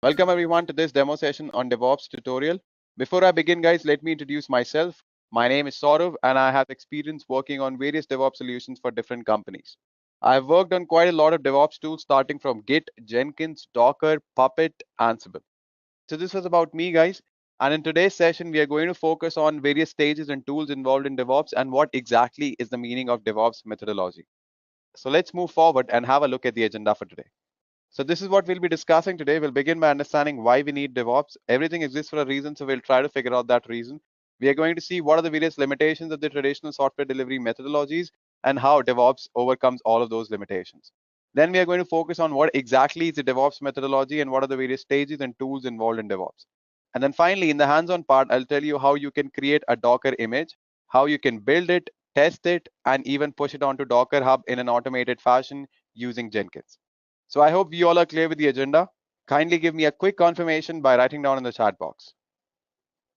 Welcome everyone to this demo session on DevOps tutorial. Before I begin, guys, let me introduce myself. My name is Saurav and I have experience working on various DevOps solutions for different companies. I've worked on quite a lot of DevOps tools starting from Git, Jenkins, Docker, Puppet, Ansible. So this was about me, guys. And in today's session, we are going to focus on various stages and tools involved in DevOps and what exactly is the meaning of DevOps methodology. So let's move forward and have a look at the agenda for today. So this is what we'll be discussing today. We'll begin by understanding why we need DevOps. Everything exists for a reason, so we'll try to figure out that reason. We are going to see what are the various limitations of the traditional software delivery methodologies and how DevOps overcomes all of those limitations. Then we are going to focus on what exactly is the DevOps methodology and what are the various stages and tools involved in DevOps. And then finally, in the hands-on part, I'll tell you how you can create a Docker image, how you can build it, test it, and even push it onto Docker Hub in an automated fashion using Jenkins. So I hope you all are clear with the agenda. Kindly give me a quick confirmation by writing down in the chat box.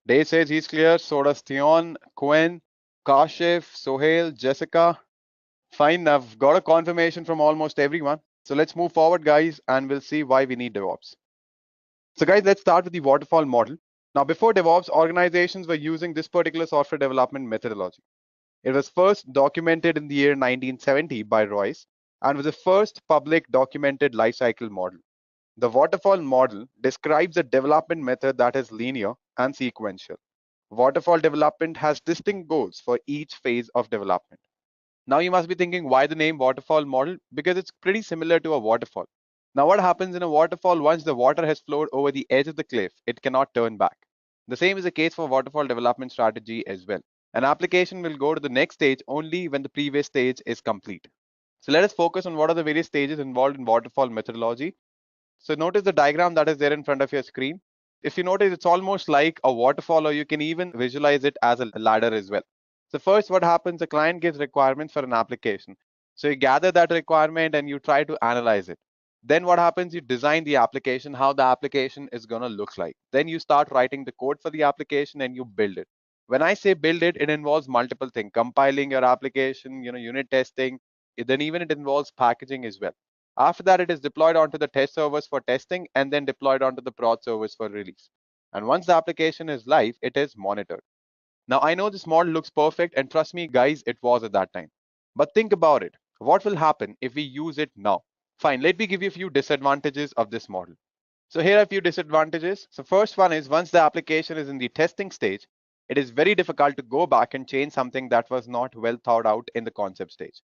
Dave says he's clear. So does Theon, Quinn, Kashif, Sohail, Jessica. Fine, I've got a confirmation from almost everyone. So let's move forward, guys, and we'll see why we need DevOps. So guys, let's start with the waterfall model. Now, before DevOps, organizations were using this particular software development methodology. It was first documented in the year 1970 by Royce and was the first public documented lifecycle model. The waterfall model describes a development method that is linear and sequential. Waterfall development has distinct goals for each phase of development. Now you must be thinking, why the name waterfall model? Because it's pretty similar to a waterfall. Now what happens in a waterfall, once the water has flowed over the edge of the cliff, it cannot turn back. The same is the case for waterfall development strategy as well. An application will go to the next stage only when the previous stage is complete. So let us focus on what are the various stages involved in waterfall methodology. So notice the diagram that is there in front of your screen. If you notice, it's almost like a waterfall, or you can even visualize it as a ladder as well. So first, what happens, the client gives requirements for an application. So you gather that requirement and you try to analyze it. Then what happens, you design the application, how the application is going to look like. Then you start writing the code for the application and you build it. When I say build it, it involves multiple things: compiling your application, unit testing, then even it involves packaging as well. After that, it is deployed onto the test servers for testing and then deployed onto the prod servers for release. And once the application is live, it is monitored. Now, I know this model looks perfect, and trust me, guys, it was at that time. But think about it. What will happen if we use it now? Fine, let me give you a few disadvantages of this model. So here are a few disadvantages. So first one is, once the application is in the testing stage, it is very difficult to go back and change something that was not well thought out in the concept stage.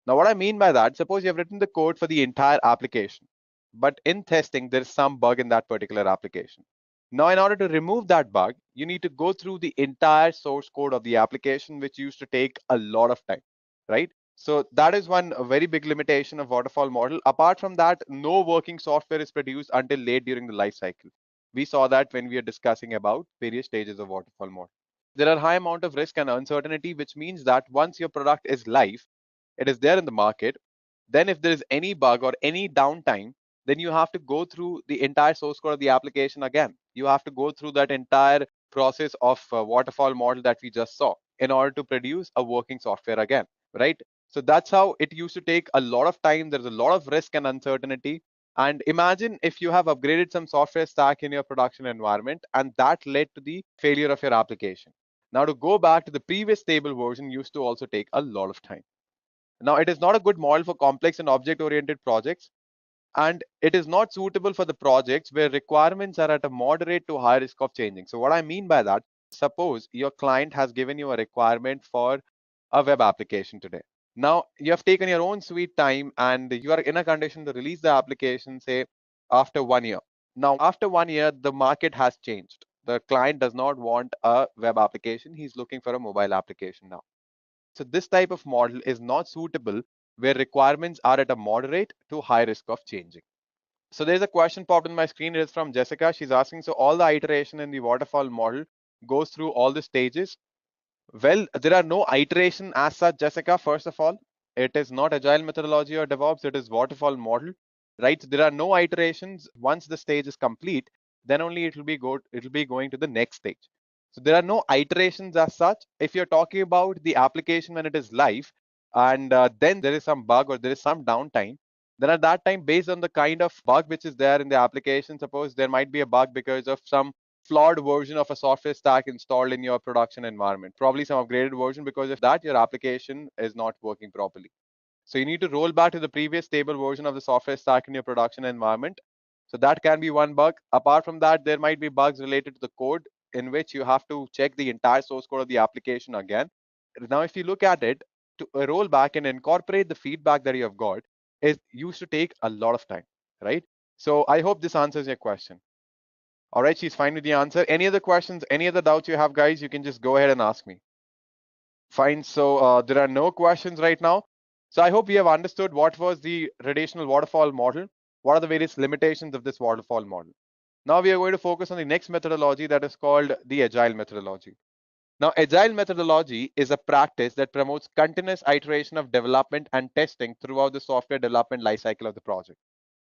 Now, what I mean by that, suppose you have written the code for the entire application, but in testing, there's some bug in that particular application. Now, in order to remove that bug, you need to go through the entire source code of the application, which used to take a lot of time, right? So that is one very big limitation of waterfall model. Apart from that, no working software is produced until late during the life cycle. We saw that when we are discussing about various stages of waterfall model. There are high amount of risk and uncertainty, which means that once your product is live, it is there in the market. Then if there is any bug or any downtime, then you have to go through the entire source code of the application again. You have to go through that entire process of waterfall model that we just saw in order to produce a working software again, right? So that's how it used to take a lot of time. There's a lot of risk and uncertainty. And imagine if you have upgraded some software stack in your production environment and that led to the failure of your application. Now to go back to the previous stable version used to also take a lot of time. Now, it is not a good model for complex and object-oriented projects, and it is not suitable for the projects where requirements are at a moderate to high risk of changing. So what I mean by that, suppose your client has given you a requirement for a web application today. Now, you have taken your own sweet time and you are in a condition to release the application, say, after 1 year. Now, after 1 year, the market has changed. The client does not want a web application. He's looking for a mobile application now. So this type of model is not suitable where requirements are at a moderate to high risk of changing. So there's a question popped on my screen. It is from Jessica. She's asking, so all the iteration in the waterfall model goes through all the stages? Well, there are no iteration as such, Jessica. First of all, it is not agile methodology or DevOps. It is waterfall model, right? There are no iterations. Once the stage is complete, then only it will be going to the next stage. So there are no iterations as such. If you're talking about the application when it is live, and then there is some bug or there is some downtime, Then at that time, based on the kind of bug which is there in the application, suppose there might be a bug because of some flawed version of a software stack installed in your production environment, probably some upgraded version. Because of that, your application is not working properly. So you need to roll back to the previous stable version of the software stack in your production environment. So that can be one bug. Apart from that, there might be bugs related to the code in which you have to check the entire source code of the application again. Now, if you look at it, to roll back and incorporate the feedback that you have got is used to take a lot of time, right? So I hope this answers your question. All right, she's fine with the answer. Any other questions, any other doubts you have, guys, you can just go ahead and ask me. Fine. So there are no questions right now. So I hope we have understood what was the traditional waterfall model. What are the various limitations of this waterfall model? Now we are going to focus on the next methodology that is called the agile methodology. Now, agile methodology is a practice that promotes continuous iteration of development and testing throughout the software development lifecycle of the project.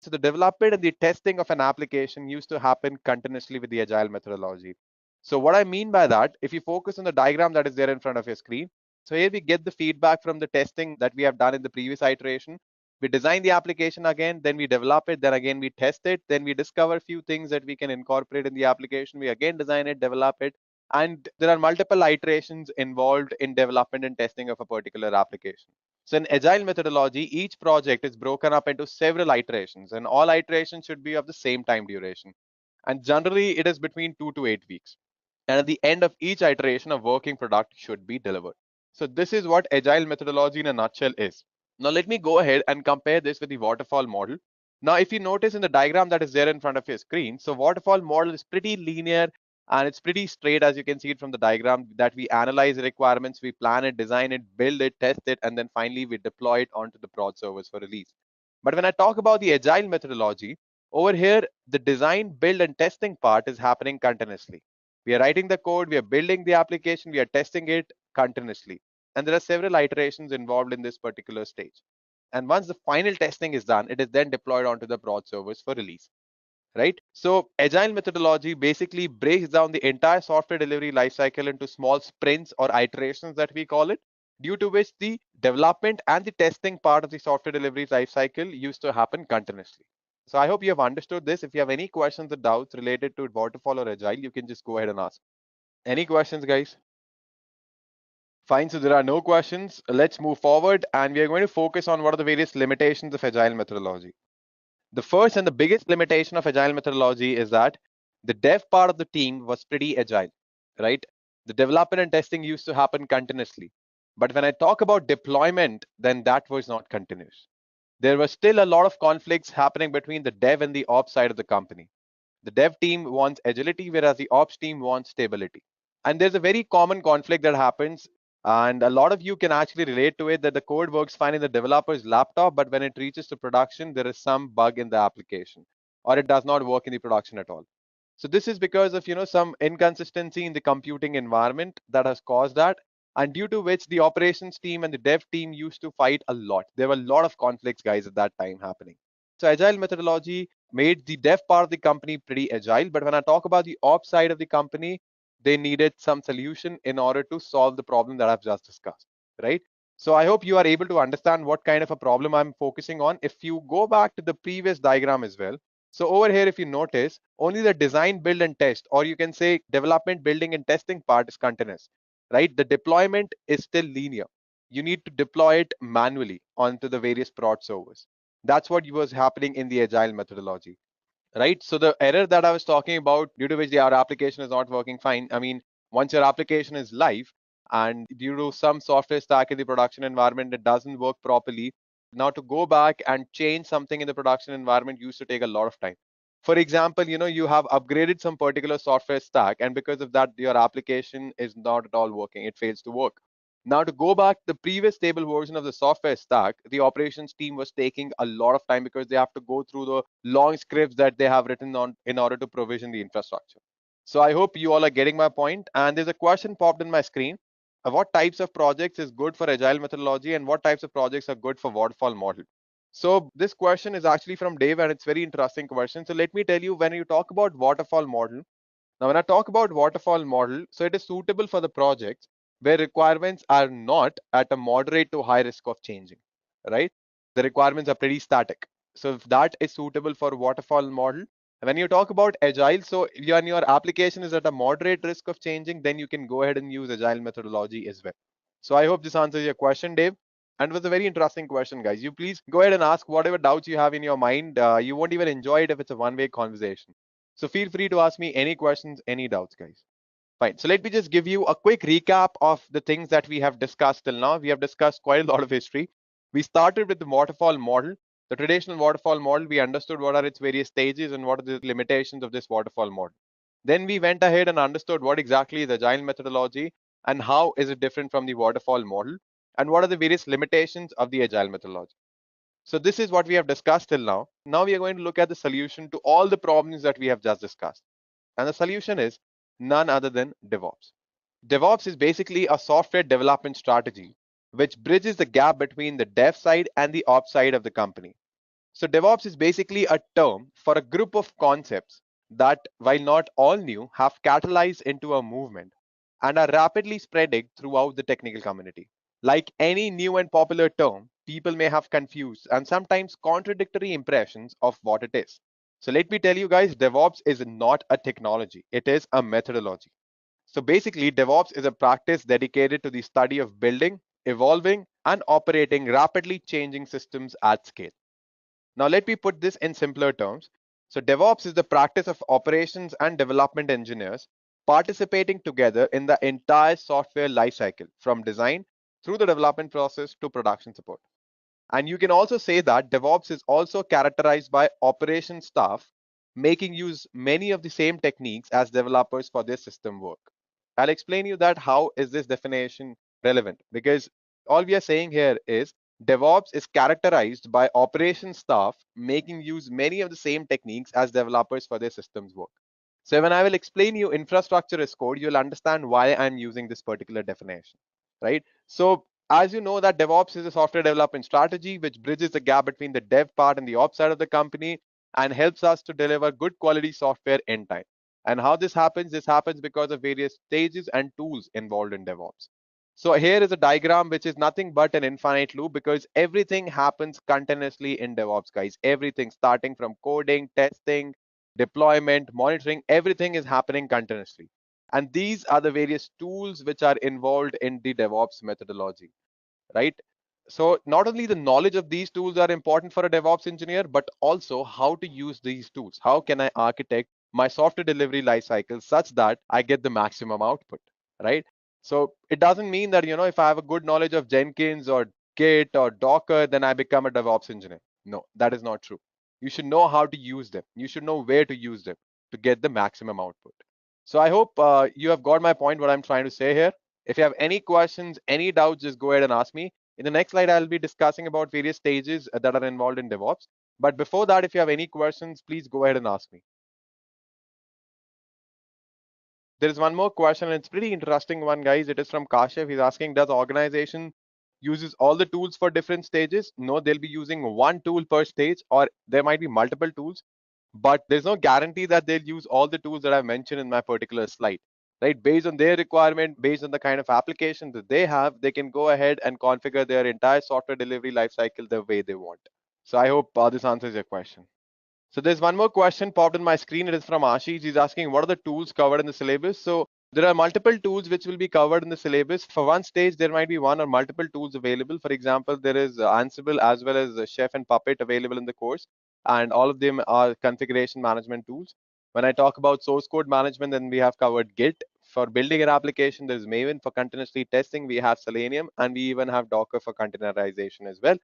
So the development and the testing of an application used to happen continuously with the agile methodology. So what I mean by that, if you focus on the diagram that is there in front of your screen, so here we get the feedback from the testing that we have done in the previous iteration. We design the application again, then we develop it, then again we test it, then we discover a few things that we can incorporate in the application. We again design it, develop it, and there are multiple iterations involved in development and testing of a particular application. So in agile methodology, each project is broken up into several iterations, and all iterations should be of the same time duration. And generally, it is between 2 to 8 weeks. And at the end of each iteration, a working product should be delivered. So this is what agile methodology in a nutshell is. Now let me go ahead and compare this with the waterfall model. Now, if you notice in the diagram that is there in front of your screen, so waterfall model is pretty linear and it's pretty straight, as you can see it from the diagram, that we analyze the requirements, we plan it, design it, build it, test it, and then finally we deploy it onto the prod servers for release. But when I talk about the agile methodology, over here, the design, build, and testing part is happening continuously. We are writing the code, we are building the application, we are testing it continuously. And there are several iterations involved in this particular stage. And once the final testing is done, it is then deployed onto the prod servers for release, right? So agile methodology basically breaks down the entire software delivery lifecycle into small sprints or iterations that we call it, due to which the development and the testing part of the software delivery lifecycle used to happen continuously. So I hope you have understood this. If you have any questions or doubts related to waterfall or agile, you can just go ahead and ask. Any questions, guys? Fine, so there are no questions. Let's move forward and we are going to focus on what are the various limitations of agile methodology. The first and the biggest limitation of agile methodology is that the dev part of the team was pretty agile, right? The development and testing used to happen continuously. But when I talk about deployment, then that was not continuous. There was still a lot of conflicts happening between the dev and the ops side of the company. The dev team wants agility, whereas the ops team wants stability. And there's a very common conflict that happens, and a lot of you can actually relate to it, that the code works fine in the developer's laptop, but when it reaches to production, there is some bug in the application, or it does not work in the production at all. So this is because of some inconsistency in the computing environment that has caused that, and due to which the operations team and the dev team used to fight a lot. There were a lot of conflicts, guys, at that time happening. So agile methodology made the dev part of the company pretty agile, but when I talk about the ops side of the company, they needed some solution in order to solve the problem that I've just discussed, right? So I hope you are able to understand what kind of a problem I'm focusing on. If you go back to the previous diagram as well, so over here, if you notice, only the design, build, and test, or you can say development, building, and testing part is continuous, right? The deployment is still linear. You need to deploy it manually onto the various prod servers. That's what was happening in the agile methodology, right? So the error that I was talking about, due to which our application is not working fine. I mean, once your application is live and due to some software stack in the production environment, it doesn't work properly. Now to go back and change something in the production environment used to take a lot of time. For example, you have upgraded some particular software stack, and because of that, your application is not at all working. It fails to work. Now, to go back to the previous stable version of the software stack, the operations team was taking a lot of time because they have to go through the long scripts that they have written on in order to provision the infrastructure. So I hope you all are getting my point. And there's a question popped in my screen. What types of projects is good for agile methodology and what types of projects are good for waterfall model? So this question is actually from Dave and it's very interesting question. So let me tell you, when you talk about waterfall model, now, when I talk about waterfall model, so it is suitable for the projects where requirements are not at a moderate to high risk of changing, right? The requirements are pretty static. So if that is suitable for waterfall model. When you talk about agile, so when your application is at a moderate risk of changing, then you can go ahead and use agile methodology as well. So I hope this answers your question, Dave. And it was a very interesting question, guys. You please go ahead and ask whatever doubts you have in your mind. You won't even enjoy it if it's a one-way conversation. So feel free to ask me any questions, any doubts, guys. Fine. So let me just give you a quick recap of the things that we have discussed till now. We have discussed quite a lot of history. We started with the waterfall model. The traditional waterfall model, we understood what are its various stages and what are the limitations of this waterfall model. Then we went ahead and understood what exactly is agile methodology and how is it different from the waterfall model and what are the various limitations of the agile methodology. So this is what we have discussed till now. Now we are going to look at the solution to all the problems that we have just discussed. And the solution is none other than DevOps. DevOps is basically a software development strategy which bridges the gap between the dev side and the ops side of the company. So DevOps is basically a term for a group of concepts that, while not all new, have catalyzed into a movement and are rapidly spreading throughout the technical community. Like any new and popular term, people may have confused and sometimes contradictory impressions of what it is. So let me tell you guys, DevOps is not a technology, it is a methodology. So basically, DevOps is a practice dedicated to the study of building, evolving, and operating rapidly changing systems at scale. Now, let me put this in simpler terms. So, DevOps is the practice of operations and development engineers participating together in the entire software lifecycle from design through the development process to production support. And you can also say that DevOps is also characterized by operations staff making use many of the same techniques as developers for their system work. I'll explain you that how is this definition relevant because all we are saying here is DevOps is characterized by operations staff making use many of the same techniques as developers for their systems work. So when I will explain you infrastructure as code, you'll understand why I'm using this particular definition, right? So as you know that DevOps is a software development strategy which bridges the gap between the dev part and the ops side of the company and helps us to deliver good quality software in time. And how this happens? This happens because of various stages and tools involved in DevOps. So here is a diagram which is nothing but an infinite loop because everything happens continuously in DevOps, guys. Everything starting from coding, testing, deployment, monitoring, everything is happening continuously. And these are the various tools which are involved in the DevOps methodology, right? So not only the knowledge of these tools are important for a DevOps engineer, but also how to use these tools. How can I architect my software delivery lifecycle such that I get the maximum output, right? So it doesn't mean that, if I have a good knowledge of Jenkins or Git or Docker, then I become a DevOps engineer. No, that is not true. You should know how to use them. You should know where to use them to get the maximum output. So I hope you have got my point, what I'm trying to say here. If you have any questions, any doubts, just go ahead and ask me. In the next slide, I'll be discussing about various stages that are involved in DevOps. But before that, if you have any questions, please go ahead and ask me. There is one more question, and it's pretty interesting one, guys. It is from Kashev. He's asking, does organization uses all the tools for different stages? No, they'll be using one tool per stage, or there might be multiple tools, but there's no guarantee that they'll use all the tools that I've mentioned in my particular slide. Right? Based on their requirement, based on the kind of application that they have, they can go ahead and configure their entire software delivery lifecycle the way they want. So I hope this answers your question. So there's one more question popped on my screen. It is from Ashish. He's asking, what are the tools covered in the syllabus? So there are multiple tools which will be covered in the syllabus. For one stage, there might be one or multiple tools available. For example, there is Ansible as well as Chef and Puppet available in the course, and all of them are configuration management tools. When I talk about source code management, then we have covered Git. For building an application, there's Maven. For continuously testing, we have Selenium, and we even have Docker for containerization as well.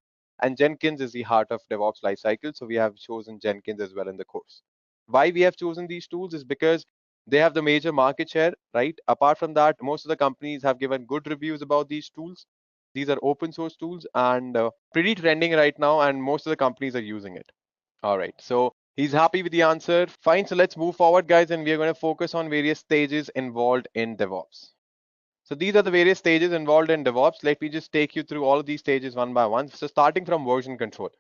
And Jenkins is the heart of DevOps lifecycle. So we have chosen Jenkins as well in the course. Why we have chosen these tools is because they have the major market share, right? Apart from that, most of the companies have given good reviews about these tools. These are open source tools and pretty trending right now, and most of the companies are using it. All right. So he's happy with the answer. Fine. So let's move forward, guys, and we are going to focus on various stages involved in DevOps. So these are the various stages involved in DevOps. Let me just take you through all of these stages one by one. So starting from version control.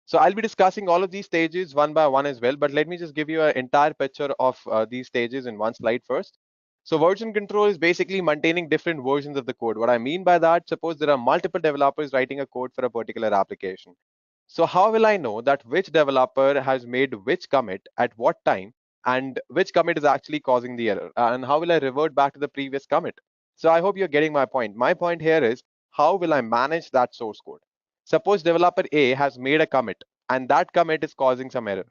So I'll be discussing all of these stages one by one as well, but let me just give you an entire picture of these stages in one slide first. So version control is basically maintaining different versions of the code. What I mean by that, suppose there are multiple developers writing a code for a particular application. So how will I know that which developer has made which commit at what time and which commit is actually causing the error? And how will I revert back to the previous commit? So I hope you're getting my point. My point here is how will I manage that source code? Suppose developer A has made a commit and that commit is causing some error.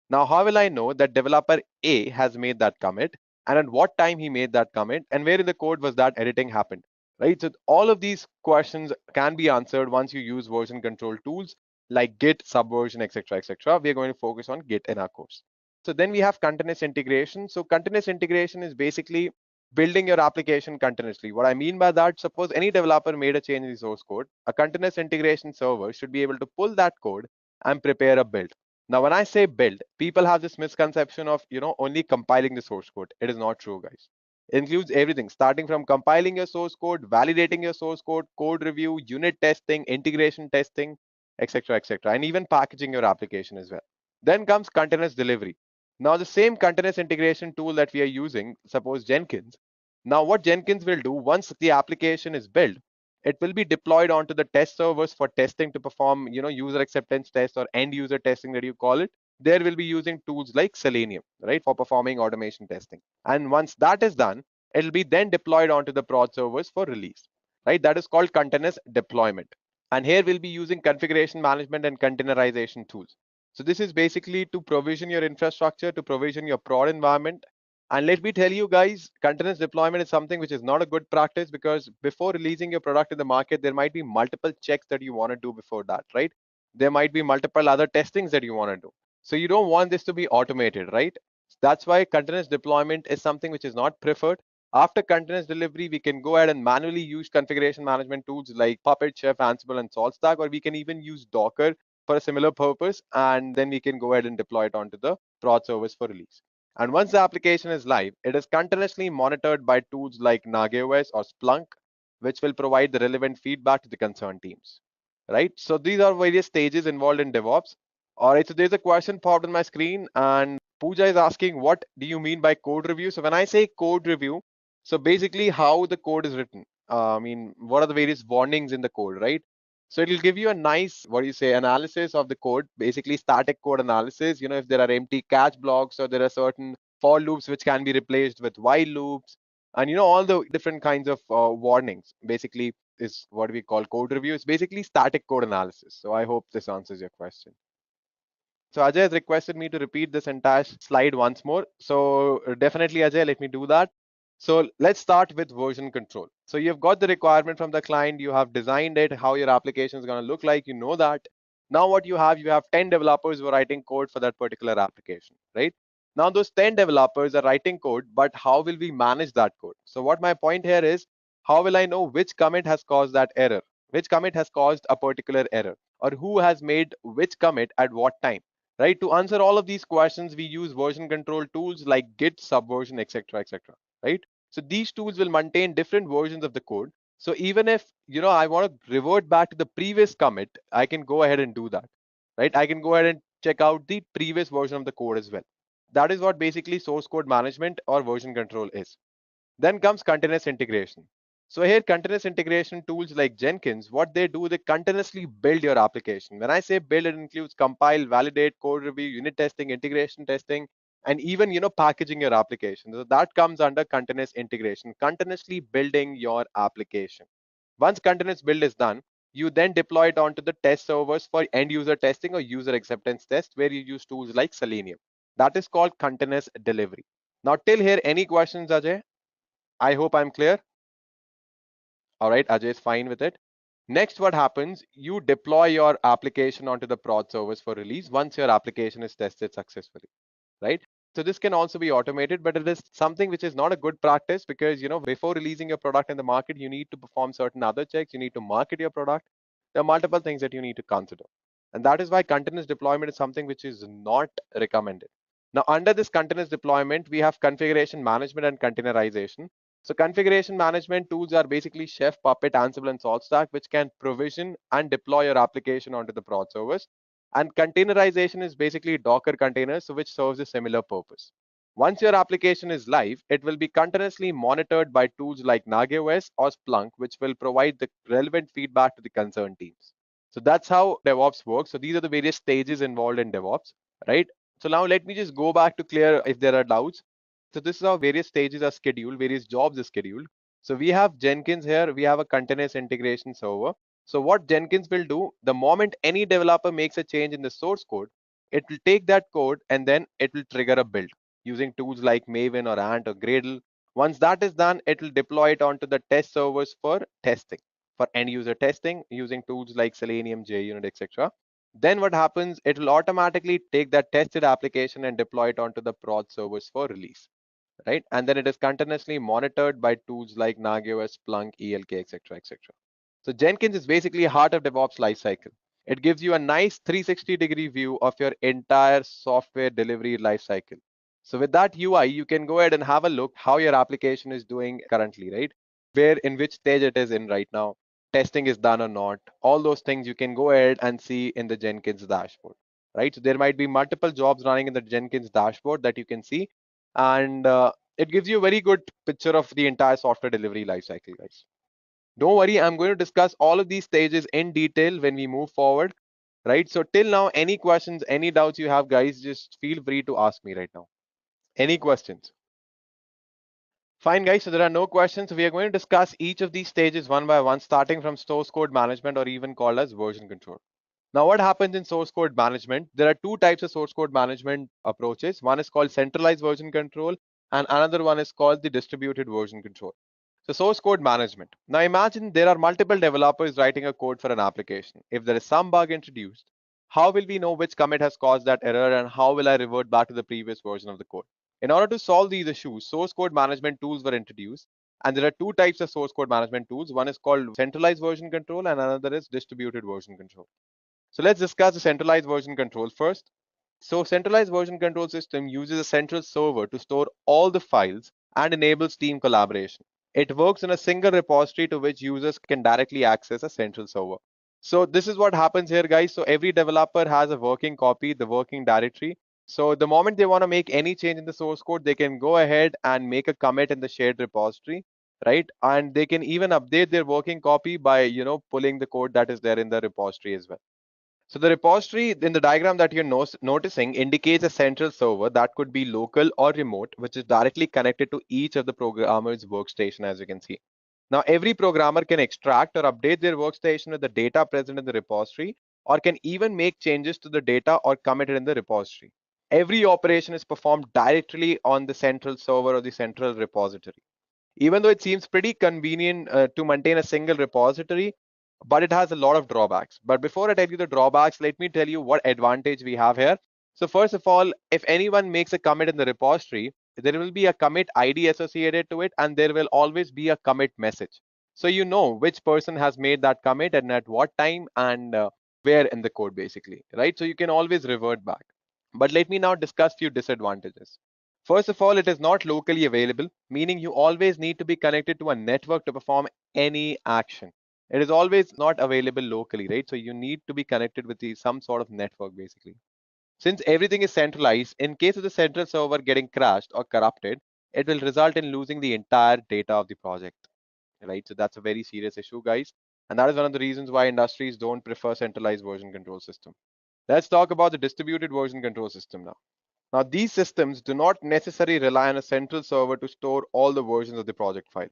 Now, how will I know that developer A has made that commit and at what time he made that commit and where in the code was that editing happened? Right. So all of these questions can be answered once you use version control tools like Git, Subversion, etc., etc. We are going to focus on Git in our course. So then we have continuous integration. So continuous integration is basically building your application continuously. What I mean by that, suppose any developer made a change in the source code, a continuous integration server should be able to pull that code and prepare a build. Now, when I say build, people have this misconception of, only compiling the source code. It is not true, guys. It includes everything, starting from compiling your source code, validating your source code review, unit testing, integration testing, etc., etc., and even packaging your application as well. Then comes continuous delivery. Now, the same continuous integration tool that we are using, suppose Jenkins. Now, what Jenkins will do once the application is built, it will be deployed onto the test servers for testing to perform, user acceptance tests or end user testing that you call it. There will be using tools like Selenium, right, for performing automation testing. And once that is done, it'll be then deployed onto the prod servers for release, right? That is called continuous deployment. And here we'll be using configuration management and containerization tools. So this is basically to provision your infrastructure, to provision your prod environment. And let me tell you guys, continuous deployment is something which is not a good practice because before releasing your product in the market, there might be multiple checks that you want to do before that, right? There might be multiple other testings that you want to do. So you don't want this to be automated, right? That's why continuous deployment is something which is not preferred. After continuous delivery, we can go ahead and manually use configuration management tools like Puppet, Chef, Ansible, and SaltStack, or we can even use Docker for a similar purpose, and then we can go ahead and deploy it onto the prod service for release. And once the application is live, it is continuously monitored by tools like Nagios or Splunk, which will provide the relevant feedback to the concerned teams. Right? So these are various stages involved in DevOps. All right, so there's a question popped on my screen, and Pooja is asking, what do you mean by code review? So when I say code review, so basically how the code is written. What are the various warnings in the code, right? So it'll give you a nice, what do you say, analysis of the code, basically static code analysis. If there are empty catch blocks or there are certain for loops which can be replaced with while loops, and all the different kinds of warnings, basically is what we call code review. It's basically static code analysis. So I hope this answers your question. So Ajay has requested me to repeat this entire slide once more. So definitely, Ajay, let me do that. So let's start with version control. So you've got the requirement from the client, you have designed it, how your application is going to look like, you know that. Now what you have 10 developers who are writing code for that particular application, right? Now those 10 developers are writing code, but how will we manage that code? So what my point here is, how will I know which commit has caused that error? Which commit has caused a particular error? Or who has made which commit at what time? Right? To answer all of these questions, we use version control tools like Git, Subversion, etc., etc. Right? So these tools will maintain different versions of the code. So even if I want to revert back to the previous commit, I can go ahead and do that. Right? I can go ahead and check out the previous version of the code as well. That is what basically source code management or version control is. Then comes continuous integration. So here continuous integration tools like Jenkins, what they do, they continuously build your application. When I say build, it includes compile, validate, code review, unit testing, integration testing, and even packaging your application. So that comes under continuous integration, continuously building your application. Once continuous build is done, you then deploy it onto the test servers for end user testing or user acceptance test, where you use tools like Selenium. That is called continuous delivery. Now till here, any questions, Ajay? I hope I'm clear. All right, Ajay is fine with it. Next, what happens? You deploy your application onto the prod service for release once your application is tested successfully, right? So this can also be automated, but it is something which is not a good practice because before releasing your product in the market, you need to perform certain other checks. You need to market your product. There are multiple things that you need to consider, and that is why continuous deployment is something which is not recommended. Now, under this continuous deployment, we have configuration management and containerization. So configuration management tools are basically Chef, Puppet, Ansible, and SaltStack, which can provision and deploy your application onto the prod servers. And containerization is basically Docker containers, so which serves a similar purpose. Once your application is live, it will be continuously monitored by tools like Nagios or Splunk, which will provide the relevant feedback to the concerned teams. So that's how DevOps works. So these are the various stages involved in DevOps, right? So now let me just go back to clear if there are doubts. So this is how various stages are scheduled, various jobs are scheduled. So we have Jenkins here, we have a continuous integration server. So what Jenkins will do, the moment any developer makes a change in the source code, it will take that code and then it will trigger a build using tools like Maven or Ant or Gradle. Once that is done, it will deploy it onto the test servers for testing, for end user testing using tools like Selenium, JUnit, etc. Then what happens, it will automatically take that tested application and deploy it onto the prod servers for release, right? And then it is continuously monitored by tools like Nagios, Splunk, ELK, etc., etc. So Jenkins is basically heart of DevOps lifecycle. It gives you a nice 360-degree view of your entire software delivery lifecycle. So with that UI, you can go ahead and have a look how your application is doing currently, right? Where in which stage it is in right now, testing is done or not. All those things you can go ahead and see in the Jenkins dashboard, right? So there might be multiple jobs running in the Jenkins dashboard that you can see, and it gives you a very good picture of the entire software delivery lifecycle, guys. Don't worry, I'm going to discuss all of these stages in detail when we move forward, right? So till now, any questions, any doubts you have, guys, just feel free to ask me right now. Any questions? Fine, guys. So there are no questions. We are going to discuss each of these stages one by one, starting from source code management, or even called as version control. Now, what happens in source code management? There are two types of source code management approaches. One is called centralized version control, and another one is called the distributed version control. So source code management. Now imagine there are multiple developers writing a code for an application. If there is some bug introduced, how will we know which commit has caused that error, and how will I revert back to the previous version of the code? In order to solve these issues, source code management tools were introduced. And there are two types of source code management tools. One is called centralized version control and another is distributed version control. So let's discuss the centralized version control first. So centralized version control system uses a central server to store all the files and enables team collaboration. It works in a single repository to which users can directly access a central server. So this is what happens here, guys. So every developer has a working copy, the working directory. So the moment they want to make any change in the source code, they can go ahead and make a commit in the shared repository, right? And they can even update their working copy by, pulling the code that is there in the repository as well. So the repository in the diagram that you're noticing indicates a central server that could be local or remote, which is directly connected to each of the programmer's workstation, as you can see. Now, every programmer can extract or update their workstation with the data present in the repository, or can even make changes to the data or commit it in the repository. Every operation is performed directly on the central server or the central repository. Even though it seems pretty convenient to maintain a single repository, but it has a lot of drawbacks. But before I tell you the drawbacks, let me tell you what advantage we have here. So first of all, if anyone makes a commit in the repository, there will be a commit ID associated to it, and there will always be a commit message. So you know which person has made that commit and at what time and where in the code, basically, right? So you can always revert back. But let me now discuss few disadvantages. First of all, it is not locally available, meaning you always need to be connected to a network to perform any action. It is always not available locally, right? So you need to be connected with some sort of network, basically. Since everything is centralized, in case of the central server getting crashed or corrupted, it will result in losing the entire data of the project, right? So that's a very serious issue, guys. And that is one of the reasons why industries don't prefer centralized version control system. Let's talk about the distributed version control system now. Now, these systems do not necessarily rely on a central server to store all the versions of the project file.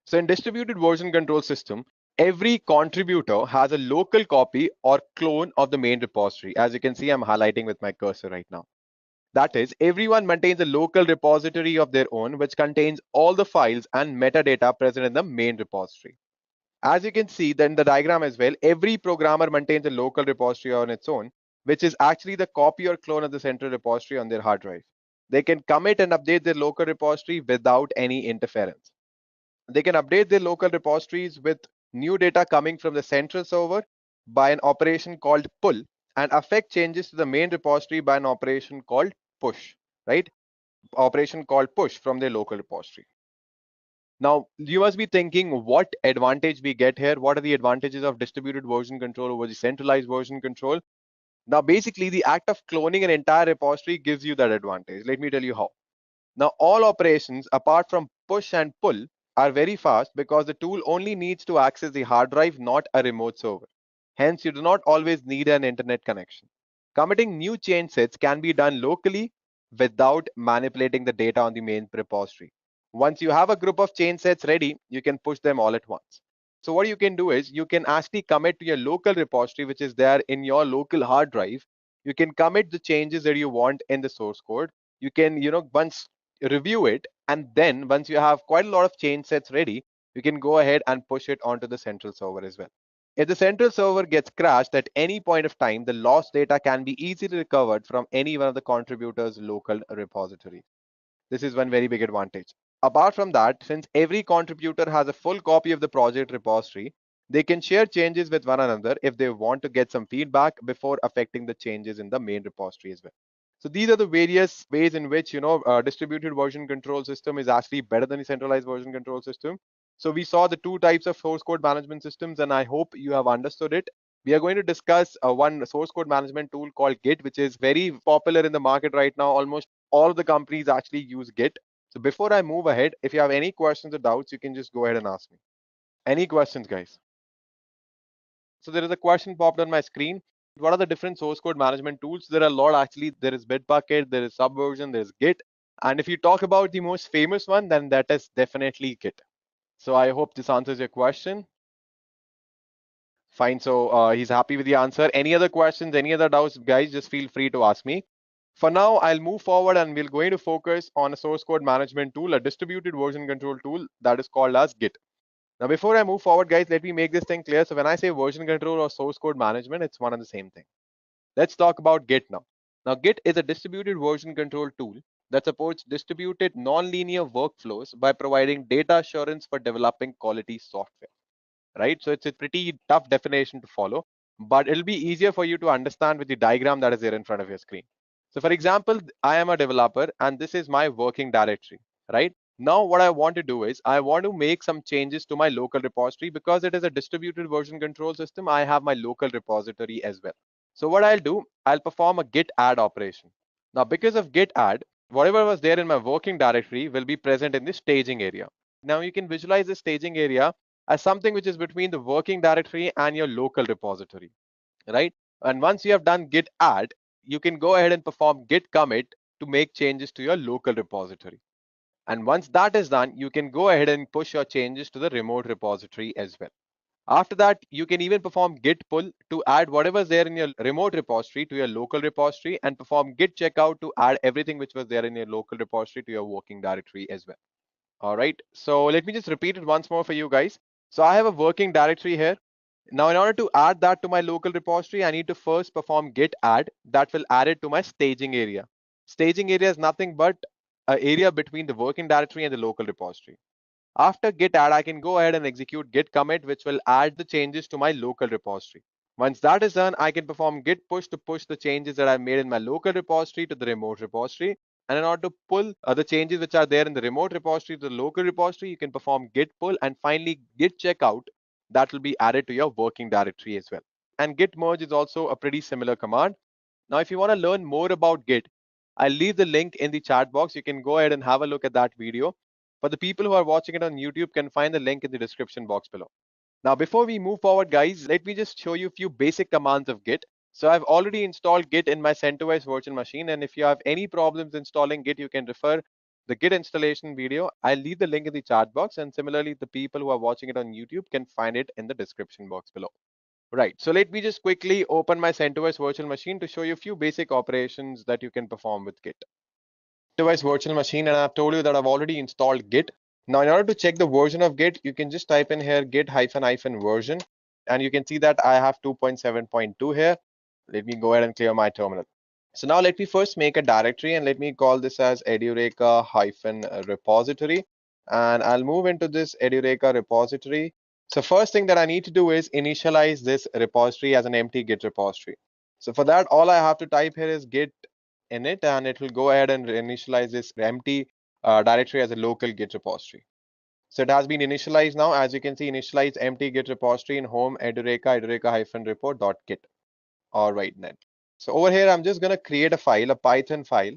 So in distributed version control system, every contributor has a local copy or clone of the main repository. As you can see, I'm highlighting with my cursor right now. That is, everyone maintains a local repository of their own, which contains all the files and metadata present in the main repository. As you can see in the diagram as well, every programmer maintains a local repository on its own, which is actually the copy or clone of the central repository on their hard drive. They can commit and update their local repository without any interference. They can update their local repositories with new data coming from the central server by an operation called pull, and affect changes to the main repository by an operation called push, right? Operation called push from their local repository. Now, you must be thinking what advantage we get here. What are the advantages of distributed version control over the centralized version control? Now, basically, the act of cloning an entire repository gives you that advantage. Let me tell you how. Now, all operations apart from push and pull are very fast because the tool only needs to access the hard drive, not a remote server. Hence, you do not always need an internet connection. Committing new change sets can be done locally without manipulating the data on the main repository. Once you have a group of change sets ready, you can push them all at once. So what you can do is you can actually commit to your local repository, which is there in your local hard drive. You can commit the changes that you want in the source code. You can, once review it, and then once you have quite a lot of change sets ready, you can go ahead and push it onto the central server as well. If the central server gets crashed at any point of time, the lost data can be easily recovered from any one of the contributors' local repositories. This is one very big advantage. Apart from that, since every contributor has a full copy of the project repository, they can share changes with one another if they want to get some feedback before affecting the changes in the main repository as well. So these are the various ways in which distributed version control system is actually better than the centralized version control system. So we saw the two types of source code management systems, and I hope you have understood it. We are going to discuss one source code management tool called Git, which is very popular in the market right now. Almost all of the companies actually use Git. So before I move ahead, if you have any questions or doubts, you can just go ahead and ask me. Any questions, guys? So there is a question popped on my screen. What are the different source code management tools? There are a lot actually. There is Bitbucket, there is Subversion, there is Git. And if you talk about the most famous one, then that is definitely Git. So I hope this answers your question. Fine. So he's happy with the answer. Any other questions, any other doubts, guys, just feel free to ask me. For now, I'll move forward and we're going to focus on a source code management tool, a distributed version control tool that is called as Git. Now, before I move forward, guys, let me make this thing clear. So when I say version control or source code management, it's one and the same thing. Let's talk about Git now. Now, Git is a distributed version control tool that supports distributed nonlinear workflows by providing data assurance for developing quality software, right? So it's a pretty tough definition to follow, but it'll be easier for you to understand with the diagram that is there in front of your screen. So for example, I am a developer and this is my working directory, right? Now what I want to do is I want to make some changes to my local repository because it is a distributed version control system. I have my local repository as well. So what I'll do, I'll perform a git add operation. Now because of git add, whatever was there in my working directory will be present in the staging area. Now you can visualize the staging area as something which is between the working directory and your local repository, right? And once you have done git add, you can go ahead and perform git commit to make changes to your local repository. And once that is done, you can go ahead and push your changes to the remote repository as well. After that, you can even perform git pull to add whatever is there in your remote repository to your local repository and perform git checkout to add everything which was there in your local repository to your working directory as well. All right, so let me just repeat it once more for you guys. So I have a working directory here. Now, in order to add that to my local repository, I need to first perform git add that will add it to my staging area. Staging area is nothing but an area between the working directory and the local repository. After git add, I can go ahead and execute git commit, which will add the changes to my local repository. Once that is done, I can perform git push to push the changes that I've made in my local repository to the remote repository. And in order to pull the changes which are there in the remote repository to the local repository, you can perform git pull and finally git checkout that will be added to your working directory as well. And git merge is also a pretty similar command. Now, if you want to learn more about Git, I'll leave the link in the chat box. You can go ahead and have a look at that video. For the people who are watching it on YouTube, can find the link in the description box below. Now, before we move forward, guys, let me just show you a few basic commands of Git. So I've already installed Git in my CentOS virtual machine. And if you have any problems installing Git, you can refer the Git installation video. I'll leave the link in the chat box. And similarly, the people who are watching it on YouTube can find it in the description box below. Right, so let me just quickly open my CentOS virtual machine to show you a few basic operations that you can perform with Git. CentOS virtual machine, and I've told you that I've already installed Git. Now, in order to check the version of Git, you can just type in here git hyphen hyphen version, and you can see that I have 2.7.2 here. Let me go ahead and clear my terminal. So now let me first make a directory and let me call this as Edureka hyphen repository. And I'll move into this Edureka repository. So first thing that I need to do is initialize this repository as an empty Git repository. So for that, all I have to type here is git init, and it will go ahead and initialize this empty directory as a local Git repository. So it has been initialized now. As you can see, initialize empty Git repository in home edureka-report.git. All right then. So over here, I'm just going to create a file, a Python file.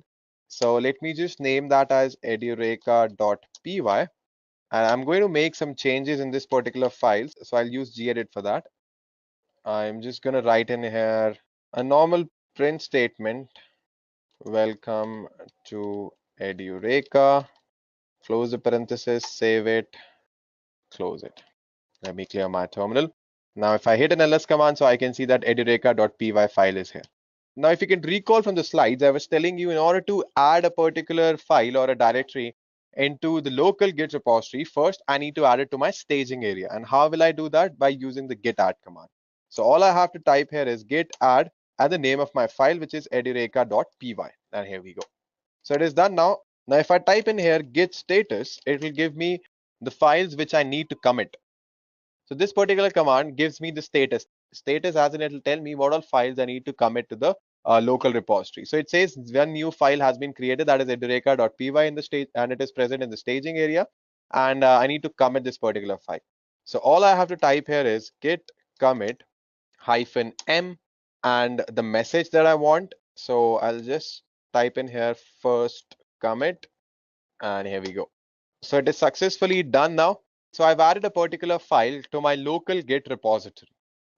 So let me just name that as edureka.py. And I'm going to make some changes in this particular file. So I'll use gedit for that. I'm just gonna write in here a normal print statement. Welcome to Edureka. Close the parenthesis, save it, close it. Let me clear my terminal. Now, if I hit an ls command, so I can see that edureka.py file is here. Now, if you can recall from the slides, I was telling you in order to add a particular file or a directory into the local Git repository, first I need to add it to my staging area. And how will I do that? By using the git add command. So all I have to type here is git add and the name of my file, which is edureka.py. And here we go. So it is done now. Now, if I type in here git status, it will give me the files which I need to commit. So this particular command gives me the status. Status as in it will tell me what all files I need to commit to the local repository. So it says one new file has been created, that is edureka.py in the stage, and it is present in the staging area. And I need to commit this particular file. So all I have to type here is git commit -m and the message that I want. So I'll just type in here first commit, and here we go. So it is successfully done now. So I've added a particular file to my local Git repository.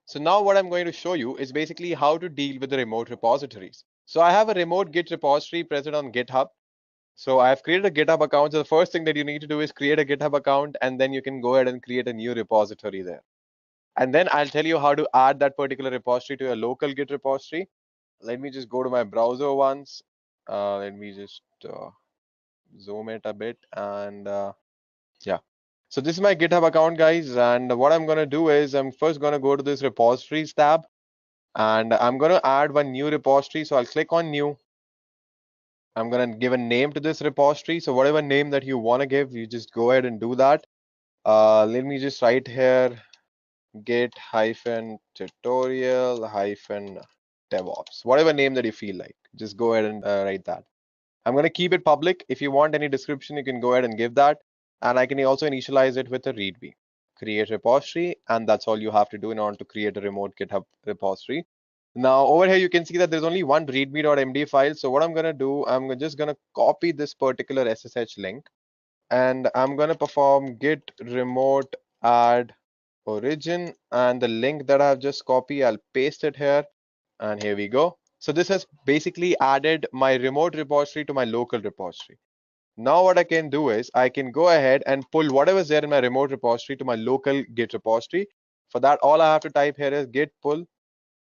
So now what I'm going to show you is basically how to deal with the remote repositories. So I have a remote Git repository present on GitHub. So I've created a GitHub account. So the first thing that you need to do is create a GitHub account, and then you can go ahead and create a new repository there. And then I'll tell you how to add that particular repository to your local Git repository. Let me just go to my browser once. Let me just zoom it a bit, and yeah. So this is my GitHub account, guys. And what I'm going to do is I'm first going to go to this repositories tab, and I'm going to add one new repository. So I'll click on new. I'm going to give a name to this repository. So whatever name that you want to give, you just go ahead and do that. Let me just write here git hyphen tutorial hyphen DevOps, whatever name that you feel like. Just go ahead and write that. I'm going to keep it public. If you want any description, you can go ahead and give that. And I can also initialize it with a README. Create repository, and that's all you have to do in order to create a remote GitHub repository. Now, over here, you can see that there's only one readme.md file. So what I'm going to do, I'm just going to copy this particular SSH link, and I'm going to perform git remote add origin, and the link that I've just copied, I'll paste it here, and here we go. So this has basically added my remote repository to my local repository. Now what I can do is I can go ahead and pull whatever's there in my remote repository to my local Git repository. For that, all I have to type here is git pull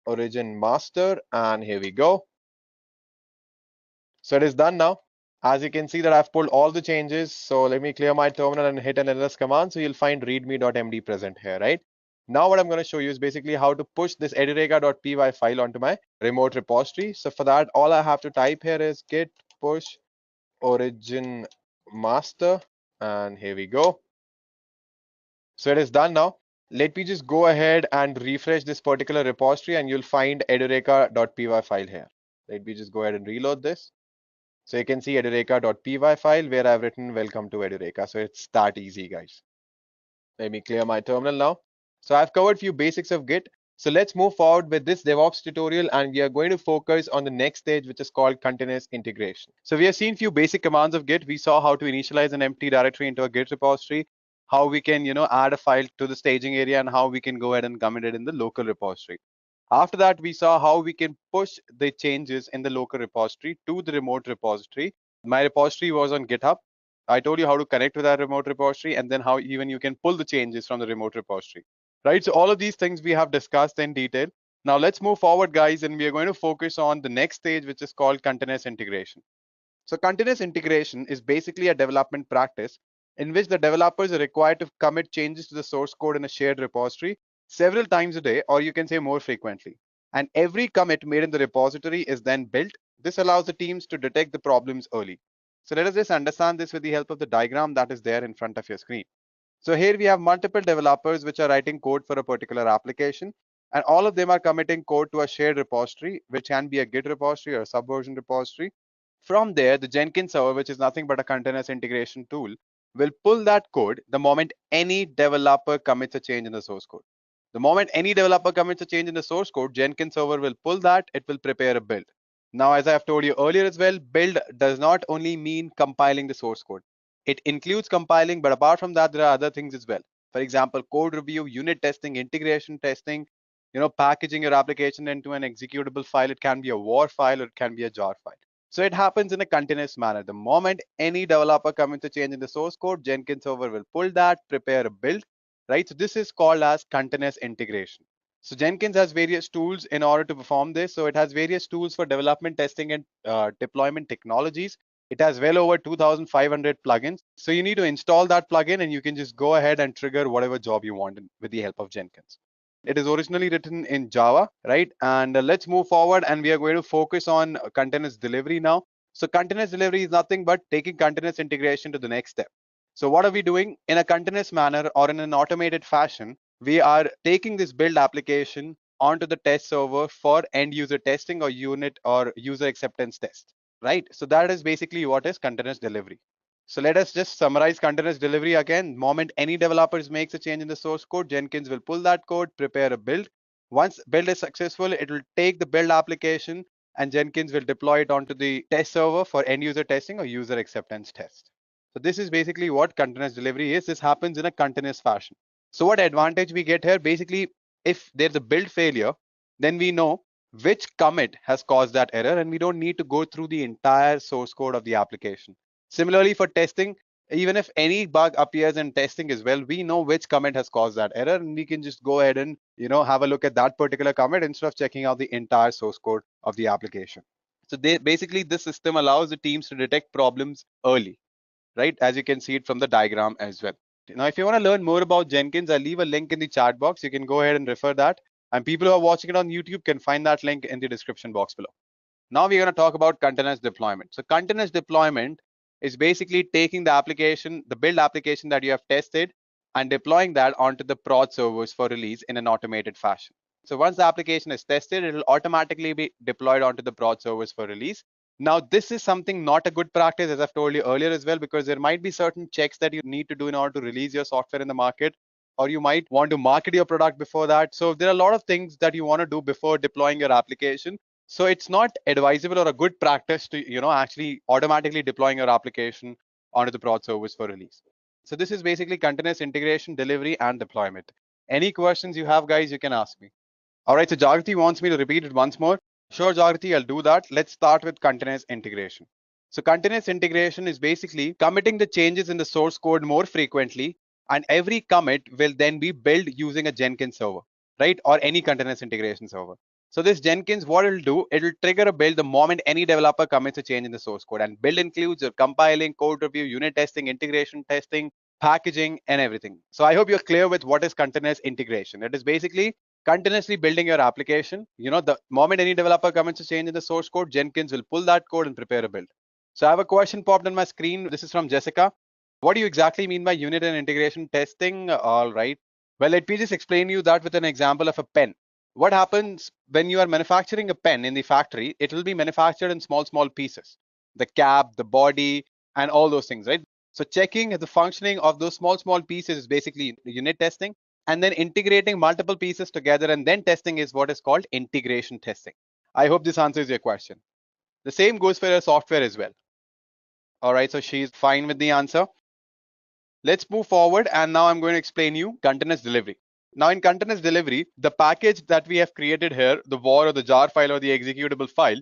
origin master, and here we go. So it is done now. As you can see that I've pulled all the changes. So let me clear my terminal and hit an ls command. So you'll find readme.md present here, right? Now what I'm going to show you is basically how to push this edureka.py file onto my remote repository. So for that, all I have to type here is git push origin master, and here we go. So it is done now. Let me just go ahead and refresh this particular repository, and you'll find edureka.py file here. Let me just go ahead and reload this. So you can see edureka.py file where I've written welcome to Edureka. So it's that easy, guys. Let me clear my terminal now. So I've covered few basics of Git. So let's move forward with this DevOps tutorial, and we are going to focus on the next stage, which is called continuous integration. So we have seen few basic commands of Git. We saw how to initialize an empty directory into a Git repository, how we can, add a file to the staging area, and how we can go ahead and commit it in the local repository. After that, we saw how we can push the changes in the local repository to the remote repository. My repository was on GitHub. I told you how to connect to that remote repository, and then how even you can pull the changes from the remote repository, right? So all of these things we have discussed in detail. Now let's move forward, guys, and we are going to focus on the next stage, which is called continuous integration. So continuous integration is basically a development practice in which the developers are required to commit changes to the source code in a shared repository several times a day, or you can say more frequently. And every commit made in the repository is then built. This allows the teams to detect the problems early. So let us just understand this with the help of the diagram that is there in front of your screen. So here we have multiple developers which are writing code for a particular application, and all of them are committing code to a shared repository, which can be a Git repository or a Subversion repository. From there, the Jenkins server, which is nothing but a continuous integration tool, will pull that code the moment any developer commits a change in the source code. The moment any developer commits a change in the source code, Jenkins server will pull that, it will prepare a build. Now, as I have told you earlier as well, build does not only mean compiling the source code. It includes compiling, but apart from that, there are other things as well. For example, code review, unit testing, integration testing, packaging your application into an executable file. It can be a war file or it can be a jar file. So it happens in a continuous manner. The moment any developer comes to change in the source code, Jenkins server will pull that, prepare a build, right? So this is called as continuous integration. So Jenkins has various tools in order to perform this. So it has various tools for development, testing, and deployment technologies. It has well over 2,500 plugins. So you need to install that plugin and you can just go ahead and trigger whatever job you want with the help of Jenkins. It is originally written in Java, right? And let's move forward and we are going to focus on continuous delivery now. So continuous delivery is nothing but taking continuous integration to the next step. So what are we doing in a continuous manner or in an automated fashion? We are taking this build application onto the test server for end user testing or unit or user acceptance test, right? So that is basically what is continuous delivery. So let us just summarize continuous delivery again. Moment any developers makes a change in the source code, Jenkins will pull that code, prepare a build. Once build is successful, it will take the build application and Jenkins will deploy it onto the test server for end user testing or user acceptance test. So this is basically what continuous delivery is. This happens in a continuous fashion. So what advantage we get here? Basically, if there's a build failure, then we know which commit has caused that error and we don't need to go through the entire source code of the application. Similarly, for testing, even if any bug appears in testing as well, we know which commit has caused that error and we can just go ahead and have a look at that particular commit instead of checking out the entire source code of the application. So basically this system allows the teams to detect problems early, right? As you can see it from the diagram as well. Now, if you want to learn more about Jenkins, I'll leave a link in the chat box. You can go ahead and refer that. And people who are watching it on YouTube can find that link in the description box below. Now we're going to talk about continuous deployment. So continuous deployment is basically taking the application, the build application that you have tested and deploying that onto the prod servers for release in an automated fashion. So once the application is tested, it will automatically be deployed onto the prod servers for release. Now, this is something not a good practice, as I've told you earlier as well, because there might be certain checks that you need to do in order to release your software in the market, or you might want to market your product before that. So there are a lot of things that you want to do before deploying your application. So it's not advisable or a good practice to, actually automatically deploying your application onto the prod service for release. So this is basically continuous integration, delivery, and deployment. Any questions you have, guys, you can ask me. All right, so Jagrati wants me to repeat it once more. Sure, Jagrati, I'll do that. Let's start with continuous integration. So continuous integration is basically committing the changes in the source code more frequently, and every commit will then be built using a Jenkins server, right? Or any continuous integration server. So this Jenkins, what it'll do, it'll trigger a build the moment any developer commits a change in the source code. And build includes your compiling, code review, unit testing, integration testing, packaging, and everything. So I hope you're clear with what is continuous integration. It is basically continuously building your application. The moment any developer commits a change in the source code, Jenkins will pull that code and prepare a build. So I have a question popped on my screen. This is from Jessica. What do you exactly mean by unit and integration testing? All right. Well, let me just explain you that with an example of a pen. What happens when you are manufacturing a pen in the factory? It will be manufactured in small pieces. The cap, the body, and all those things, right? So checking the functioning of those small pieces is basically unit testing, and then integrating multiple pieces together and then testing is what is called integration testing. I hope this answers your question. The same goes for your software as well. All right, so she's fine with the answer. Let's move forward, and now I'm going to explain you continuous delivery. Now in continuous delivery, the package that we have created here, the war or the jar file or the executable file,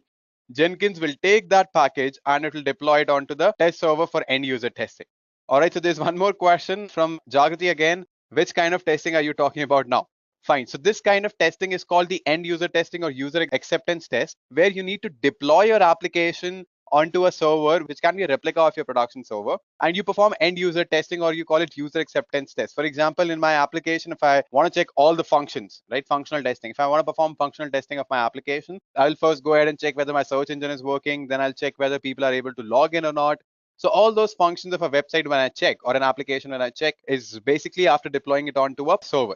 Jenkins will take that package and it will deploy it onto the test server for end user testing. All right, so there's one more question from Jagrati again. Which kind of testing are you talking about now? Fine. So this kind of testing is called the end user testing or user acceptance test, where you need to deploy your application onto a server, which can be a replica of your production server, and you perform end user testing, or you call it user acceptance test. For example, in my application, if I want to check all the functions, right, functional testing, if I want to perform functional testing of my application, I'll first go ahead and check whether my search engine is working. Then I'll check whether people are able to log in or not. So all those functions of a website when I check, or an application when I check, is basically after deploying it onto a server,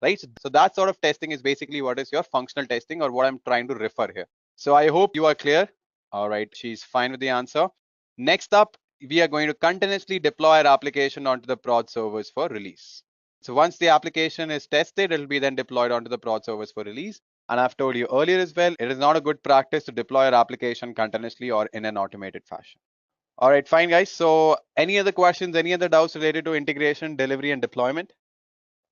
right? So that sort of testing is basically what is your functional testing, or what I'm trying to refer here. So I hope you are clear. All right, she's fine with the answer. Next up, we are going to continuously deploy our application onto the prod servers for release. So once the application is tested, it will be then deployed onto the prod servers for release. And I've told you earlier as well, it is not a good practice to deploy your application continuously or in an automated fashion. All right, fine, guys. So any other questions, any other doubts related to integration, delivery, and deployment?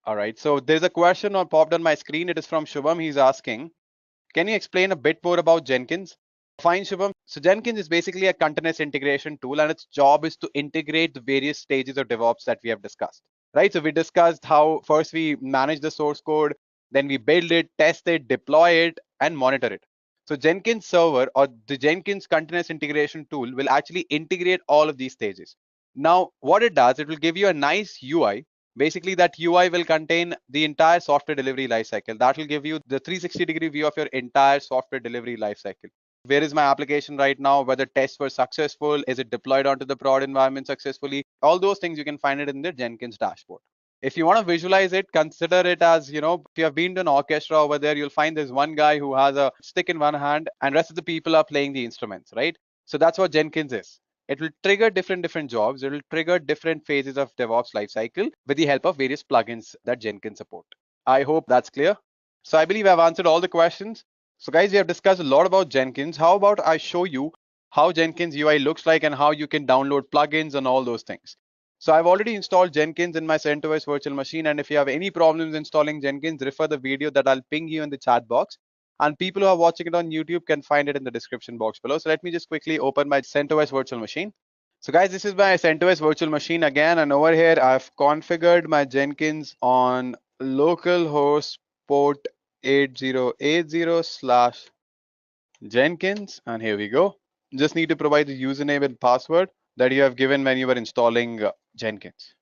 All right. So there's a question popped on my screen. It is from Shubham. He's asking, can you explain a bit more about Jenkins? Fine, Shubham. So Jenkins is basically a continuous integration tool, and its job is to integrate the various stages of DevOps that we have discussed. Right. So we discussed how first we manage the source code, then we build it, test it, deploy it, and monitor it. So Jenkins server or the Jenkins continuous integration tool will actually integrate all of these stages. Now, what it does, it will give you a nice UI. Basically, that UI will contain the entire software delivery lifecycle. That will give you the 360-degree view of your entire software delivery lifecycle. Where is my application right now? Whether tests were successful? Is it deployed onto the prod environment successfully? All those things you can find it in the Jenkins dashboard. If you want to visualize it, consider it as, if you have been to an orchestra over there, you'll find there's one guy who has a stick in one hand and rest of the people are playing the instruments, right? So that's what Jenkins is. It will trigger different jobs. It will trigger different phases of DevOps lifecycle with the help of various plugins that Jenkins support. I hope that's clear. So I believe I've answered all the questions. So guys, we have discussed a lot about Jenkins. How about I show you how Jenkins UI looks like and how you can download plugins and all those things. So I've already installed Jenkins in my CentOS virtual machine. And if you have any problems installing Jenkins, refer the video that I'll ping you in the chat box. And people who are watching it on YouTube can find it in the description box below. So let me just quickly open my CentOS virtual machine. So guys, this is my CentOS virtual machine again. And over here, I've configured my Jenkins on localhost port 8080 slash Jenkins. And here we go. Just need to provide the username and password that you have given when you were installing Jenkins.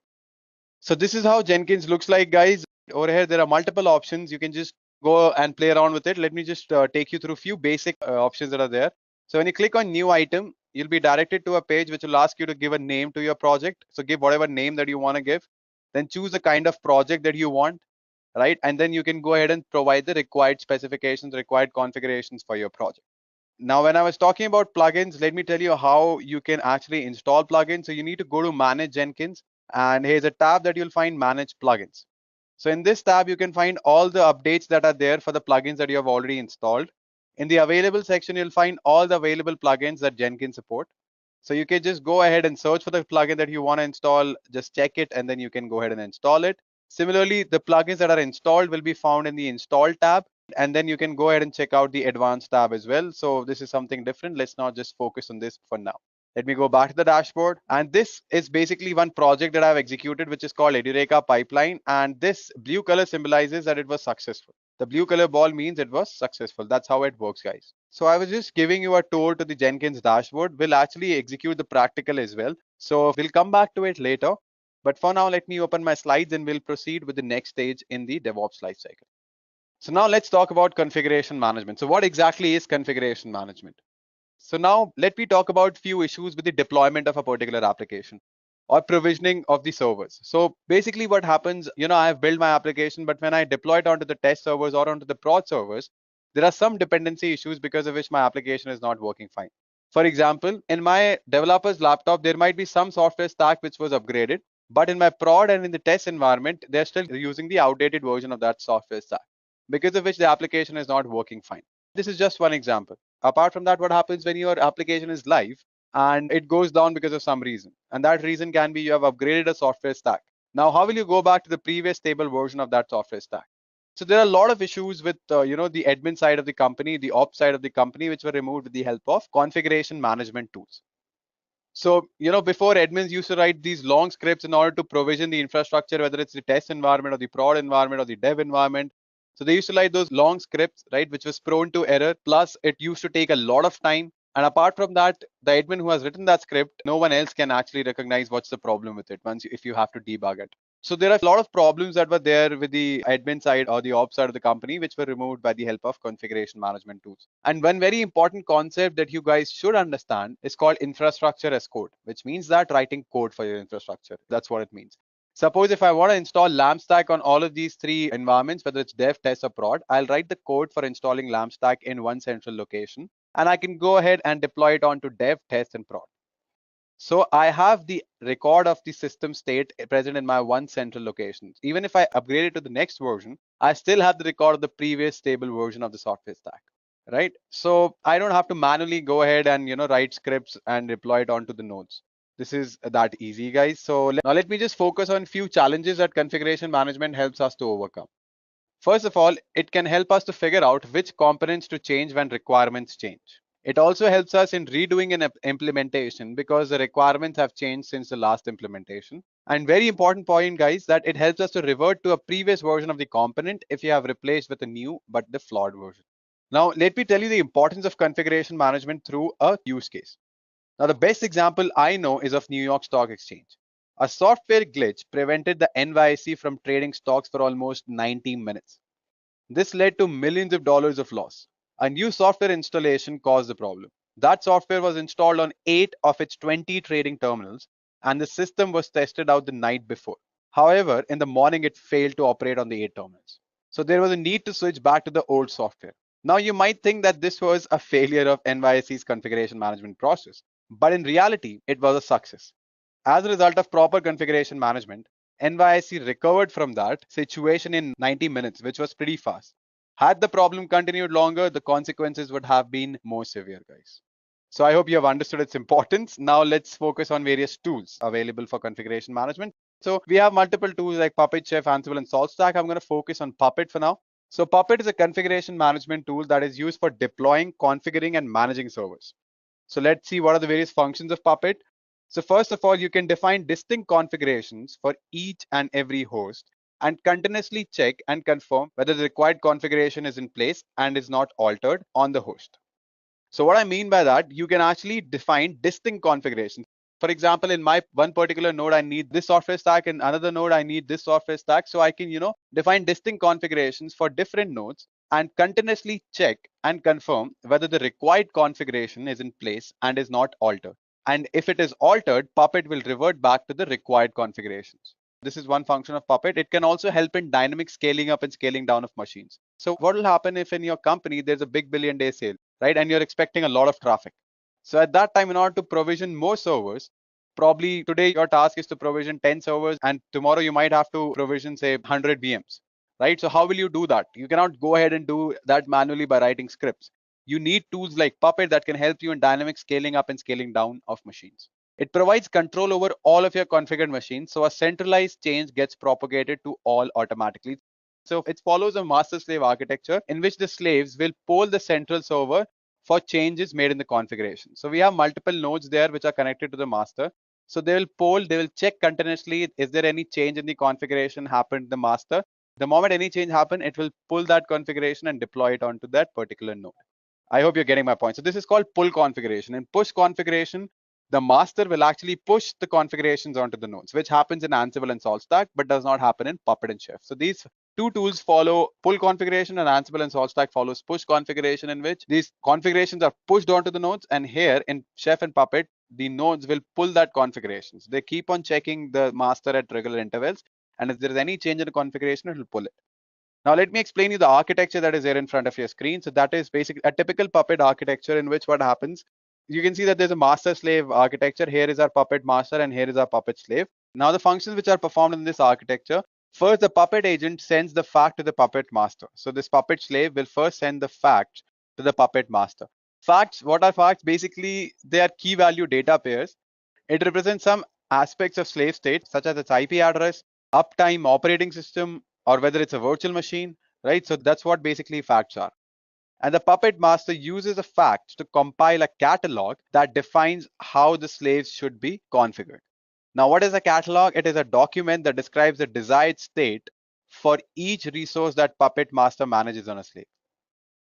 So this is how Jenkins looks like, guys. Over here, there are multiple options. You can just go and play around with it. Let me just take you through a few basic options that are there. So when you click on new item, you'll be directed to a page which will ask you to give a name to your project. So give whatever name that you want to give. Then choose the kind of project that you want, right? And then you can go ahead and provide the required specifications, required configurations for your project. Now, when I was talking about plugins, let me tell you how you can actually install plugins. So you need to go to Manage Jenkins, and here's a tab that you'll find Manage Plugins. So in this tab, you can find all the updates that are there for the plugins that you have already installed. In the available section, you'll find all the available plugins that Jenkins support. So you can just go ahead and search for the plugin that you want to install, just check it, and then you can go ahead and install it. Similarly, the plugins that are installed will be found in the Install tab, and then you can go ahead and check out the Advanced tab as well. So this is something different. Let's not just focus on this for now. Let me go back to the dashboard. And this is basically one project that I've executed, which is called Edureka Pipeline. And this blue color symbolizes that it was successful. The blue color ball means it was successful. That's how it works, guys. So I was just giving you a tour to the Jenkins dashboard. We'll actually execute the practical as well. So we'll come back to it later. But for now, let me open my slides and we'll proceed with the next stage in the DevOps lifecycle. So now let's talk about configuration management. So what exactly is configuration management? So now let me talk about few issues with the deployment of a particular application or provisioning of the servers. So basically what happens, I have built my application, but when I deploy it onto the test servers or onto the prod servers, there are some dependency issues because of which my application is not working fine. For example, in my developer's laptop, there might be some software stack which was upgraded, but in my prod and in the test environment, they're still using the outdated version of that software stack, because of which the application is not working fine. This is just one example. Apart from that, what happens when your application is live and it goes down because of some reason? And that reason can be you have upgraded a software stack. Now, how will you go back to the previous stable version of that software stack? So there are a lot of issues with, the admin side of the company, the ops side of the company, which were removed with the help of configuration management tools. So, before admins used to write these long scripts in order to provision the infrastructure, whether it's the test environment or the prod environment or the dev environment. So they used to write those long scripts, right, which was prone to error. Plus, it used to take a lot of time. And apart from that, the admin who has written that script, no one else can actually recognize what's the problem with it if you have to debug it. So there are a lot of problems that were there with the admin side or the ops side of the company, which were removed by the help of configuration management tools. And one very important concept that you guys should understand is called infrastructure as code, which means that writing code for your infrastructure. That's what it means. Suppose if I want to install LAMP stack on all of these three environments, whether it's dev, test, or prod, I'll write the code for installing LAMP stack in one central location, and I can go ahead and deploy it onto dev, test, and prod. So I have the record of the system state present in my one central location. Even if I upgrade it to the next version, I still have the record of the previous stable version of the software stack, right? So I don't have to manually go ahead and write scripts and deploy it onto the nodes. This is that easy, guys. So now let me just focus on few challenges that configuration management helps us to overcome. First of all, it can help us to figure out which components to change when requirements change. It also helps us in redoing an implementation because the requirements have changed since the last implementation. And very important point, guys, that it helps us to revert to a previous version of the component if you have replaced with a new but the flawed version. Now, let me tell you the importance of configuration management through a use case. Now, the best example I know is of New York Stock Exchange. A software glitch prevented the NYSE from trading stocks for almost 90 minutes. This led to millions of dollars of loss. A new software installation caused the problem. That software was installed on 8 of its 20 trading terminals, and the system was tested out the night before. However, in the morning, it failed to operate on the 8 terminals. So there was a need to switch back to the old software. Now, you might think that this was a failure of NYSE's configuration management process, but in reality, it was a success. As a result of proper configuration management, NYSE recovered from that situation in 90 minutes, which was pretty fast. Had the problem continued longer, the consequences would have been more severe, guys. So I hope you have understood its importance. Now let's focus on various tools available for configuration management. So we have multiple tools like Puppet, Chef, Ansible, and SaltStack. I'm going to focus on Puppet for now. So Puppet is a configuration management tool that is used for deploying, configuring, and managing servers. So let's see what are the various functions of Puppet. So first of all, you can define distinct configurations for each and every host and continuously check and confirm whether the required configuration is in place and is not altered on the host. So what I mean by that, you can actually define distinct configurations. For example, in my one particular node, I need this software stack. In another node, I need this software stack. So I can, define distinct configurations for different nodes and continuously check and confirm whether the required configuration is in place and is not altered. And if it is altered, Puppet will revert back to the required configurations. This is one function of Puppet. It can also help in dynamic scaling up and scaling down of machines. So what will happen if in your company there's a big billion day sale, right? And you're expecting a lot of traffic. So at that time, in order to provision more servers, probably today your task is to provision 10 servers, and tomorrow you might have to provision, say, 100 VMs, right? So how will you do that? You cannot go ahead and do that manually by writing scripts. You need tools like Puppet that can help you in dynamic scaling up and scaling down of machines. It provides control over all of your configured machines, so a centralized change gets propagated to all automatically. So it follows a master slave architecture in which the slaves will poll the central server for changes made in the configuration. So we have multiple nodes there which are connected to the master. So they will poll, they will check continuously, is there any change in the configuration happened in the master? The moment any change happen, it will pull that configuration and deploy it onto that particular node. I hope you're getting my point. So this is called pull configuration. In push configuration, the master will actually push the configurations onto the nodes, which happens in Ansible and SaltStack, but does not happen in Puppet and Chef. So these two tools follow pull configuration, and Ansible and SaltStack follows push configuration, in which these configurations are pushed onto the nodes. And here in Chef and Puppet, the nodes will pull that configurations. They keep on checking the master at regular intervals. And if there is any change in the configuration, it will pull it. Now, let me explain you the architecture that is there in front of your screen. So that is basically a typical Puppet architecture in which what happens, you can see that there's a master slave architecture. Here is our Puppet master and here is our Puppet slave. Now, the functions which are performed in this architecture, first the Puppet agent sends the fact to the Puppet master. So this Puppet slave will first send the facts to the Puppet master. Facts, what are facts? Basically, they are key value data pairs. It represents some aspects of slave state, such as its IP address, uptime, operating system, or whether it's a virtual machine, right? So that's what basically facts are. And the Puppet master uses a fact to compile a catalog that defines how the slaves should be configured. Now, what is a catalog? It is a document that describes the desired state for each resource that Puppet master manages on a slave.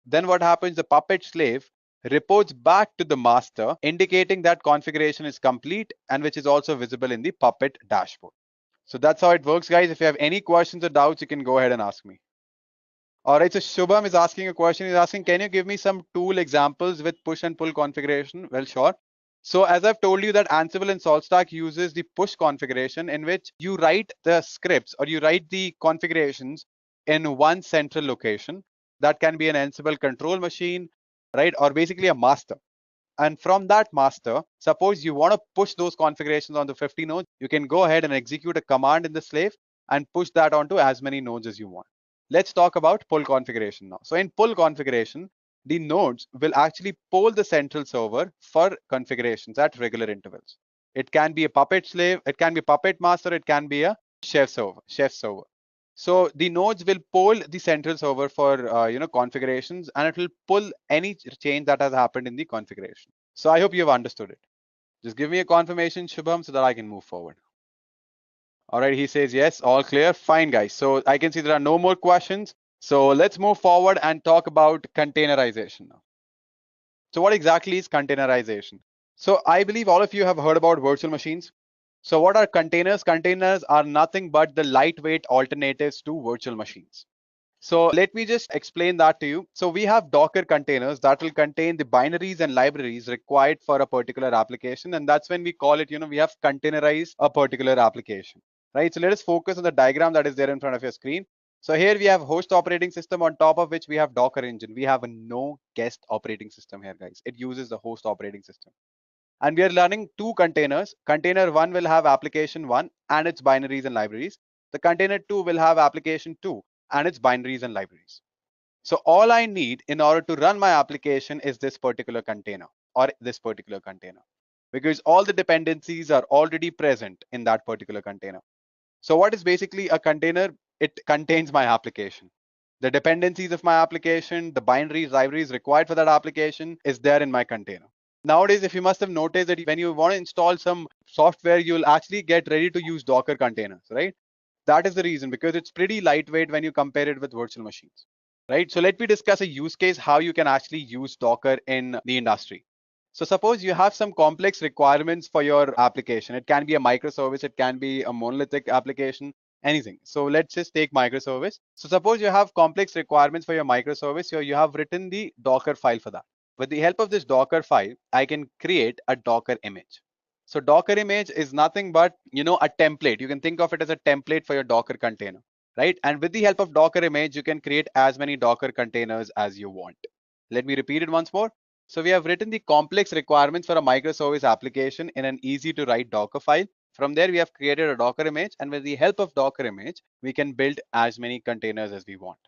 Then what happens? The Puppet slave reports back to the master, indicating that configuration is complete and which is also visible in the Puppet dashboard. So that's how it works, guys. If you have any questions or doubts, you can go ahead and ask me. All right, so Shubham is asking a question. He's asking, can you give me some tool examples with push and pull configuration? Well, sure. So as I've told you that Ansible and SaltStack uses the push configuration in which you write the scripts or you write the configurations in one central location. That can be an Ansible control machine, right? Or basically a master. And from that master, suppose you want to push those configurations on the 50 nodes, you can go ahead and execute a command in the slave and push that onto as many nodes as you want. Let's talk about pull configuration now. So in pull configuration, the nodes will actually poll the central server for configurations at regular intervals. It can be a puppet slave, it can be puppet master, it can be a chef server. So the nodes will poll the central server for configurations, and it will pull any change that has happened in the configuration. So I hope you have understood it. Just give me a confirmation, Shubham, so that I can move forward. All right, he says yes, all clear. Fine, guys. So I can see there are no more questions. So let's move forward and talk about containerization now. So what exactly is containerization? So I believe all of you have heard about virtual machines. So what are containers? Containers are nothing but the lightweight alternatives to virtual machines. So let me just explain that to you. So we have Docker containers that will contain the binaries and libraries required for a particular application. And that's when we call it, we have containerized a particular application, right? So let us focus on the diagram that is there in front of your screen. So here we have host operating system, on top of which we have Docker engine. We have a no guest operating system here, guys. It uses the host operating system. And we are learning two containers. Container one will have application one and its binaries and libraries. The container two will have application two and its binaries and libraries. So all I need in order to run my application is this particular container or this particular container, because all the dependencies are already present in that particular container. So what is basically a container? It contains my application. The dependencies of my application, the binaries, libraries required for that application is there in my container. Nowadays, if you must have noticed that when you want to install some software, you'll actually get ready to use Docker containers, right? That is the reason, because it's pretty lightweight when you compare it with virtual machines, right? So let me discuss a use case how you can actually use Docker in the industry. So suppose you have some complex requirements for your application. It can be a microservice, it can be a monolithic application, anything. So let's just take microservice. So suppose you have complex requirements for your microservice, so you have written the Docker file for that. With the help of this Docker file, I can create a Docker image. So Docker image is nothing but, a template. You can think of it as a template for your Docker container, right? And with the help of Docker image, you can create as many Docker containers as you want. Let me repeat it once more. So we have written the complex requirements for a microservice application in an easy to write Docker file. From there, we have created a Docker image, and with the help of Docker image, we can build as many containers as we want.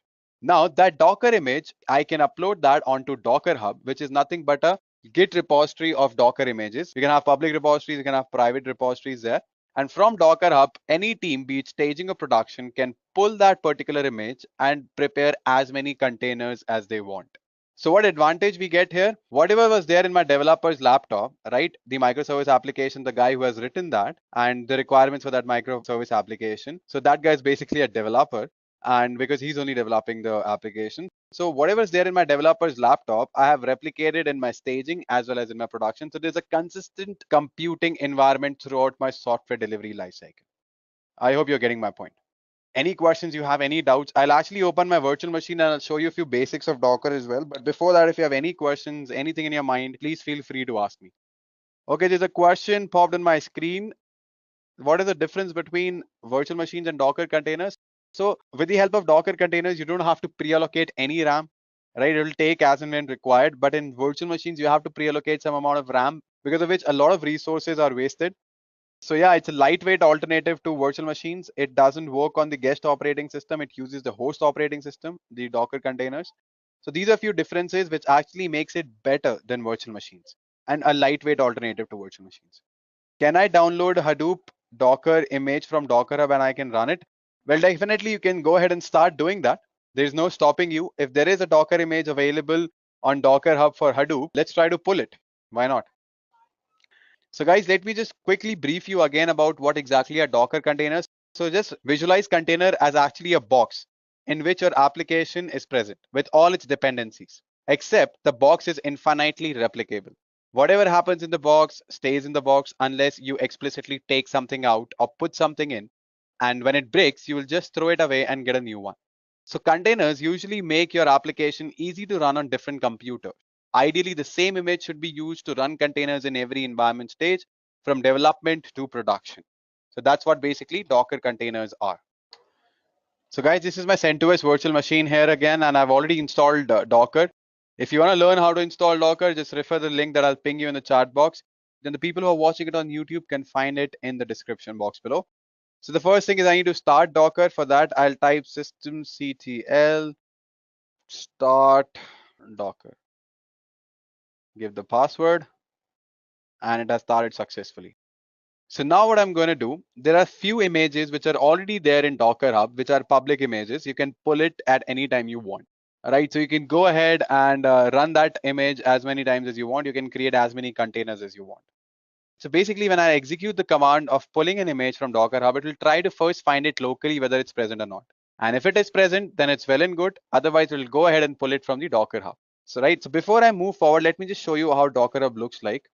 Now that Docker image, I can upload that onto Docker Hub, which is nothing but a Git repository of Docker images. You can have public repositories, you can have private repositories there. And from Docker Hub, any team, be it staging or production, can pull that particular image and prepare as many containers as they want. So what advantage we get here? Whatever was there in my developer's laptop, right? The microservice application, the guy who has written that, and the requirements for that microservice application. So that guy is basically a developer, and because he's only developing the application. So whatever's there in my developer's laptop, I have replicated in my staging as well as in my production. So there's a consistent computing environment throughout my software delivery lifecycle. I hope you're getting my point. Any questions you have, any doubts? I'll actually open my virtual machine and I'll show you a few basics of Docker as well. But before that, if you have any questions, anything in your mind, please feel free to ask me. Okay, there's a question popped on my screen. What is the difference between virtual machines and Docker containers? So with the help of Docker containers, you don't have to pre-allocate any RAM, right? It will take as and when required. But in virtual machines, you have to pre-allocate some amount of RAM, because of which a lot of resources are wasted. So yeah, it's a lightweight alternative to virtual machines. It doesn't work on the guest operating system. It uses the host operating system, the Docker containers. So these are a few differences which actually makes it better than virtual machines and a lightweight alternative to virtual machines. Can I download Hadoop Docker image from Docker Hub and I can run it? Well, definitely you can go ahead and start doing that. There's no stopping you. If there is a Docker image available on Docker Hub for Hadoop, let's try to pull it. Why not? So guys, let me just quickly brief you again about what exactly are Docker containers. So just visualize container as actually a box in which your application is present with all its dependencies, except the box is infinitely replicable. Whatever happens in the box stays in the box unless you explicitly take something out or put something in. And when it breaks, you will just throw it away and get a new one. So containers usually make your application easy to run on different computers. Ideally, the same image should be used to run containers in every environment stage from development to production. So that's what basically Docker containers are. So guys, this is my CentOS virtual machine here again, and I've already installed Docker. If you want to learn how to install Docker, just refer the link that I'll ping you in the chat box. Then the people who are watching it on YouTube can find it in the description box below. So the first thing is I need to start Docker. For that, I'll type systemctl start Docker. Give the password, and it has started successfully. So now what I'm going to do, there are few images which are already there in Docker Hub, which are public images. You can pull it at any time you want. Right, so you can go ahead and run that image as many times as you want. You can create as many containers as you want. So basically, when I execute the command of pulling an image from Docker Hub, it will try to first find it locally, whether it's present or not. And if it is present, then it's well and good. Otherwise, it will go ahead and pull it from the Docker Hub. So right, so before I move forward, let me just show you how Docker Hub looks like.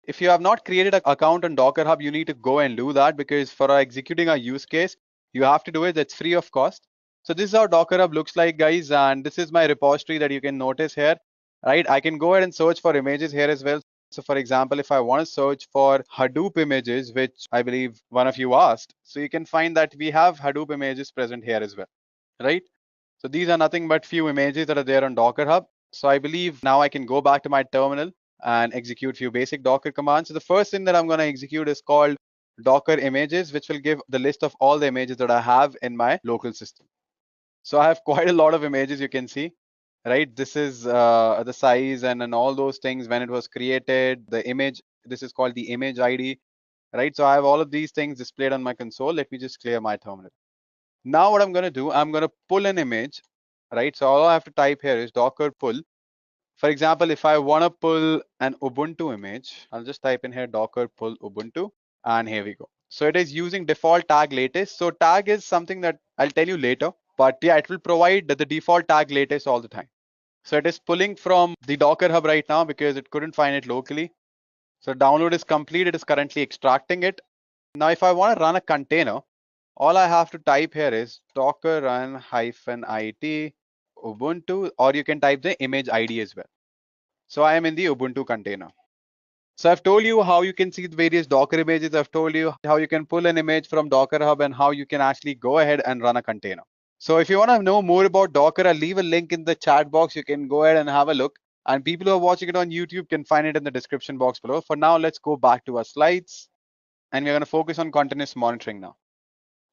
If you have not created an account on Docker Hub, you need to go and do that, because for executing a use case, you have to do it. It's free of cost. So this is how Docker Hub looks like, guys. And this is my repository that you can notice here, right? I can go ahead and search for images here as well. So for example, if I want to search for Hadoop images, which I believe one of you asked, so you can find that we have Hadoop images present here as well, right? So these are nothing but few images that are there on Docker Hub. So I believe now I can go back to my terminal and execute few basic Docker commands. So the first thing that I'm going to execute is called Docker images, which will give the list of all the images that I have in my local system. So I have quite a lot of images, you can see, right? This is the size and all those things when it was created, the image, this is called the image ID, right? So I have all of these things displayed on my console. Let me just clear my terminal. Now what I'm going to do, I'm going to pull an image, right? So all I have to type here is docker pull. For example, if I want to pull an Ubuntu image, I'll just type in here docker pull Ubuntu, and here we go. So it is using default tag latest. So tag is something that I'll tell you later, but yeah, it will provide the default tag latest all the time. So it is pulling from the Docker Hub right now because it couldn't find it locally. So download is complete. It is currently extracting it. Now, if I want to run a container, all I have to type here is docker run -it Ubuntu, or you can type the image ID as well. So I am in the Ubuntu container. So I've told you how you can see the various Docker images. I've told you how you can pull an image from Docker Hub and how you can actually go ahead and run a container. So if you want to know more about Docker, I'll leave a link in the chat box. You can go ahead and have a look. And people who are watching it on YouTube can find it in the description box below. For now, let's go back to our slides. And we're going to focus on continuous monitoring now.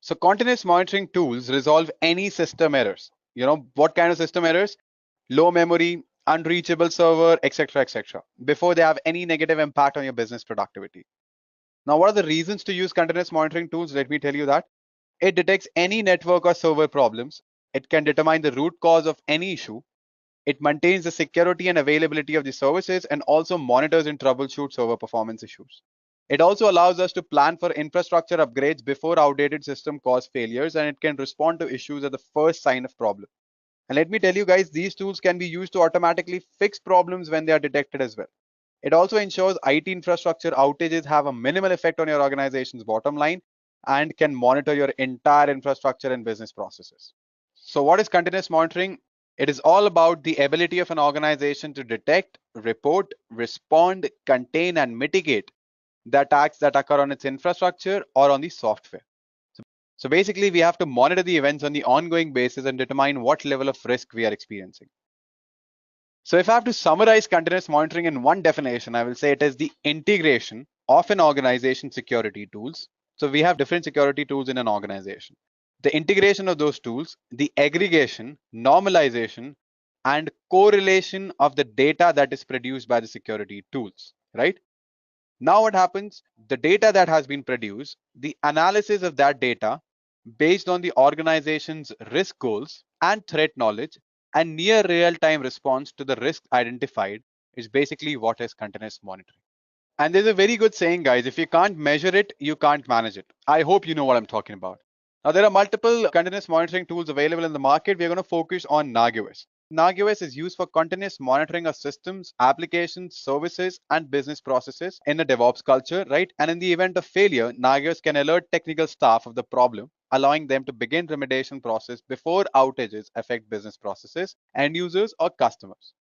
So continuous monitoring tools resolve any system errors. You know, what kind of system errors? Low memory, unreachable server, etc., etc., before they have any negative impact on your business productivity. Now, what are the reasons to use continuous monitoring tools? Let me tell you that. It detects any network or server problems. It can determine the root cause of any issue. It maintains the security and availability of the services and also monitors and troubleshoots server performance issues. It also allows us to plan for infrastructure upgrades before outdated system cause failures, and it can respond to issues at the first sign of problem. And let me tell you guys, these tools can be used to automatically fix problems when they are detected as well. It also ensures IT infrastructure outages have a minimal effect on your organization's bottom line and can monitor your entire infrastructure and business processes. So what is continuous monitoring? It is all about the ability of an organization to detect, report, respond, contain, and mitigate the attacks that occur on its infrastructure or on the software. So basically, we have to monitor the events on the ongoing basis and determine what level of risk we are experiencing. So if I have to summarize continuous monitoring in one definition, I will say it is the integration of an organization security tools. So we have different security tools in an organization. The integration of those tools, the aggregation, normalization, and correlation of the data that is produced by the security tools, right? Now what happens? The data that has been produced, the analysis of that data based on the organization's risk goals and threat knowledge and near real-time response to the risk identified is basically what is continuous monitoring. And there's a very good saying, guys, if you can't measure it, you can't manage it. I hope you know what I'm talking about. Now, there are multiple continuous monitoring tools available in the market. We're going to focus on Nagios. Nagios is used for continuous monitoring of systems, applications, services, and business processes in a DevOps culture, right? And in the event of failure, Nagios can alert technical staff of the problem, allowing them to begin remediation process before outages affect business processes, end users, or customers.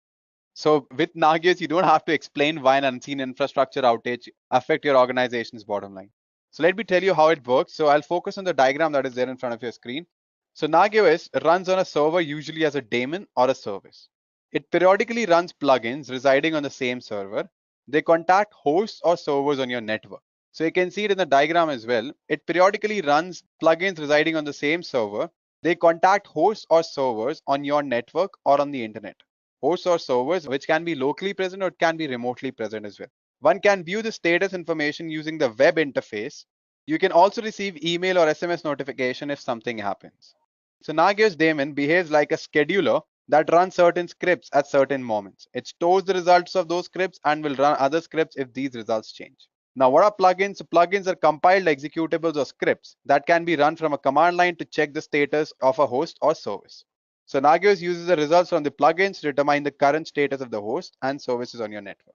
So with Nagios, you don't have to explain why an unseen infrastructure outage affect your organization's bottom line. So let me tell you how it works. So I'll focus on the diagram that is there in front of your screen. So Nagios runs on a server usually as a daemon or a service. It periodically runs plugins residing on the same server. They contact hosts or servers on your network. So you can see it in the diagram as well. It periodically runs plugins residing on the same server. They contact hosts or servers on your network or on the internet. Hosts or servers which can be locally present or it can be remotely present as well. One can view the status information using the web interface. You can also receive email or SMS notification if something happens. So Nagios daemon behaves like a scheduler that runs certain scripts at certain moments. It stores the results of those scripts and will run other scripts if these results change. Now, what are plugins? So plugins are compiled executables or scripts that can be run from a command line to check the status of a host or service. So Nagios uses the results from the plugins to determine the current status of the host and services on your network.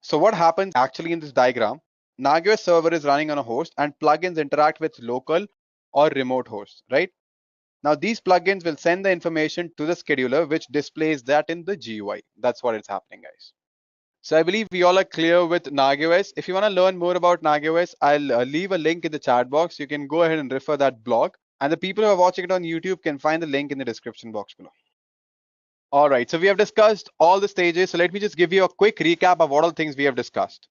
So what happens actually in this diagram? Nagios server is running on a host and plugins interact with local or remote hosts, right? Now these plugins will send the information to the scheduler, which displays that in the GUI. That's what is happening, guys. So I believe we all are clear with Nagios. If you want to learn more about Nagios, I'll leave a link in the chat box. You can go ahead and refer that blog. And the people who are watching it on YouTube can find the link in the description box below. All right, so we have discussed all the stages. So let me just give you a quick recap of what all things we have discussed.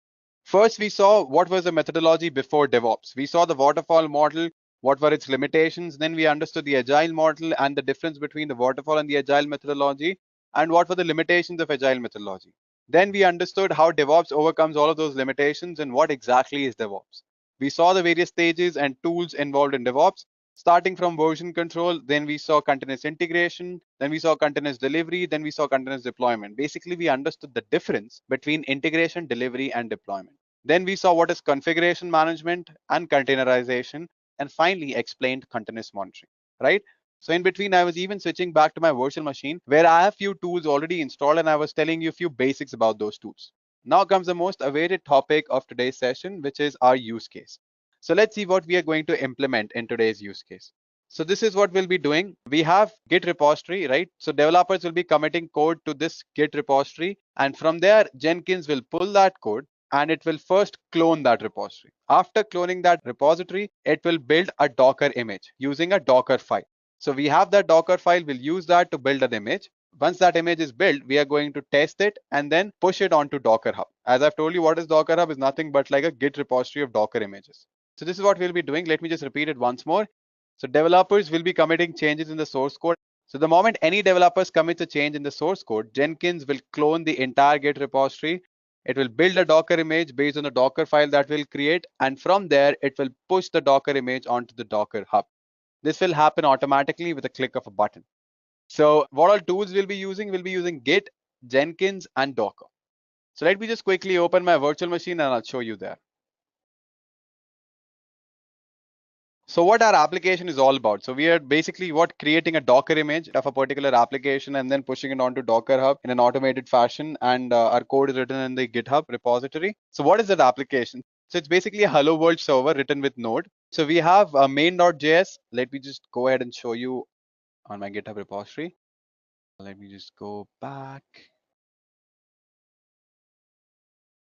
First, we saw what was the methodology before DevOps. We saw the waterfall model, what were its limitations. Then we understood the agile model and the difference between the waterfall and the agile methodology, and what were the limitations of agile methodology. Then we understood how DevOps overcomes all of those limitations and what exactly is DevOps. We saw the various stages and tools involved in DevOps, starting from version control. Then we saw continuous integration, then we saw continuous delivery, then we saw continuous deployment. Basically, we understood the difference between integration, delivery, and deployment. Then we saw what is configuration management and containerization, and finally explained continuous monitoring, right? So in between, I was even switching back to my virtual machine where I have few tools already installed, and I was telling you a few basics about those tools. Now comes the most awaited topic of today's session, which is our use case. So let's see what we are going to implement in today's use case. So this is what we'll be doing. We have Git repository, right? So developers will be committing code to this Git repository, and from there, Jenkins will pull that code and it will first clone that repository. After cloning that repository, it will build a Docker image using a Docker file. So we have that Docker file, we'll use that to build an image. Once that image is built, we are going to test it and then push it onto Docker Hub. As I've told you, what is Docker Hub is nothing but like a Git repository of Docker images. So this is what we'll be doing. Let me just repeat it once more. So developers will be committing changes in the source code. So the moment any developers commits a change in the source code, Jenkins will clone the entire Git repository. It will build a Docker image based on the Docker file that we'll create. And from there, it will push the Docker image onto the Docker Hub. This will happen automatically with a click of a button. So what all tools we'll be using? We'll be using Git, Jenkins, and Docker. So let me just quickly open my virtual machine and I'll show you there. So what our application is all about. So we are basically creating a Docker image of a particular application and then pushing it onto Docker Hub in an automated fashion. And our code is written in the GitHub repository. So what is that application? So it's basically a Hello World server written with Node. So we have main.js. Let me just go ahead and show you on my GitHub repository. Let me just go back.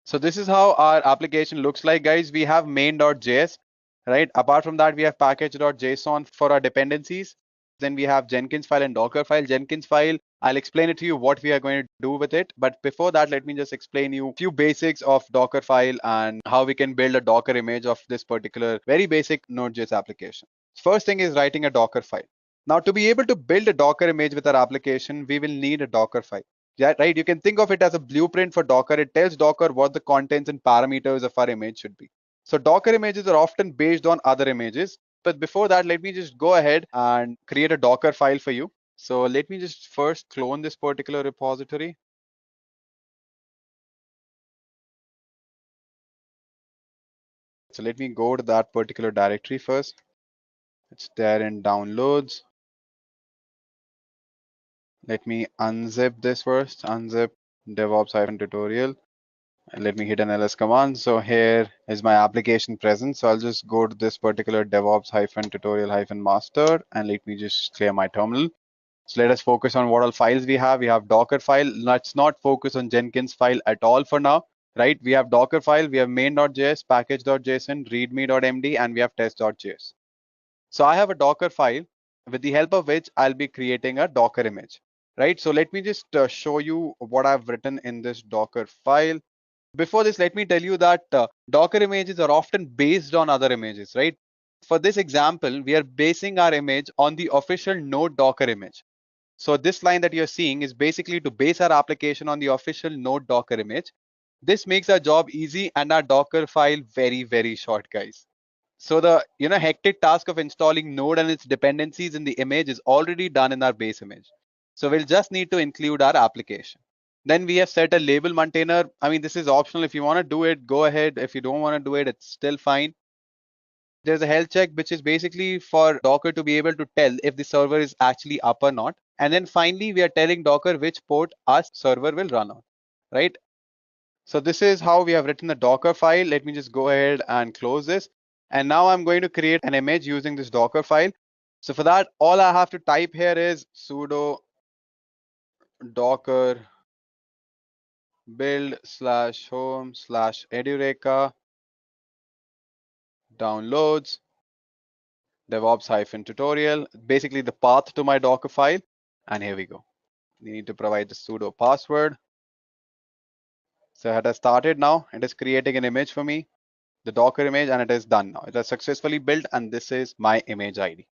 So this is how our application looks like, guys. We have main.js, right? Apart from that, we have package.json for our dependencies. Then we have Jenkins file and Docker file. Jenkins file, I'll explain it to you what we are going to do with it. But before that, let me just explain you a few basics of Docker file and how we can build a Docker image of this particular very basic Node.js application. First thing is writing a Docker file. Now, to be able to build a Docker image with our application, we will need a Docker file. Yeah, right. You can think of it as a blueprint for Docker. It tells Docker what the contents and parameters of our image should be. So Docker images are often based on other images. But before that, let me just go ahead and create a Docker file for you. So let me just first clone this particular repository. So let me go to that particular directory first. It's there in downloads. Let me unzip this first, unzip DevOps-tutorial. And let me hit an ls command. So here is my application present. So I'll just go to this particular DevOps-tutorial-master and let me just clear my terminal. So let us focus on what all files we have. We have Docker file. Let's not focus on Jenkins file at all for now, right? We have Docker file, we have main.js, package.json, readme.md, and we have test.js. So I have a Docker file with the help of which I'll be creating a Docker image, right? So let me just show you what I've written in this Docker file. Before this, let me tell you that Docker images are often based on other images, right? For this example, we are basing our image on the official Node Docker image. So this line that you're seeing is basically to base our application on the official Node Docker image. This makes our job easy and our Docker file very, very short, guys. So the hectic task of installing Node and its dependencies in the image is already done in our base image. So we'll just need to include our application. Then we have set a label maintainer. I mean, this is optional. If you want to do it, go ahead. If you don't want to do it, it's still fine. There's a health check, which is basically for Docker to be able to tell if the server is actually up or not. And then finally, we are telling Docker which port our server will run on, right? So this is how we have written the Docker file. Let me just go ahead and close this. And now I'm going to create an image using this Docker file. So for that, all I have to type here is sudo docker build /home/edureka downloads DevOps-tutorial, basically the path to my Docker file. And here we go. We need to provide the sudo password. So it has started now. It is creating an image for me, the Docker image, and it is done now. It has successfully built, and this is my image ID.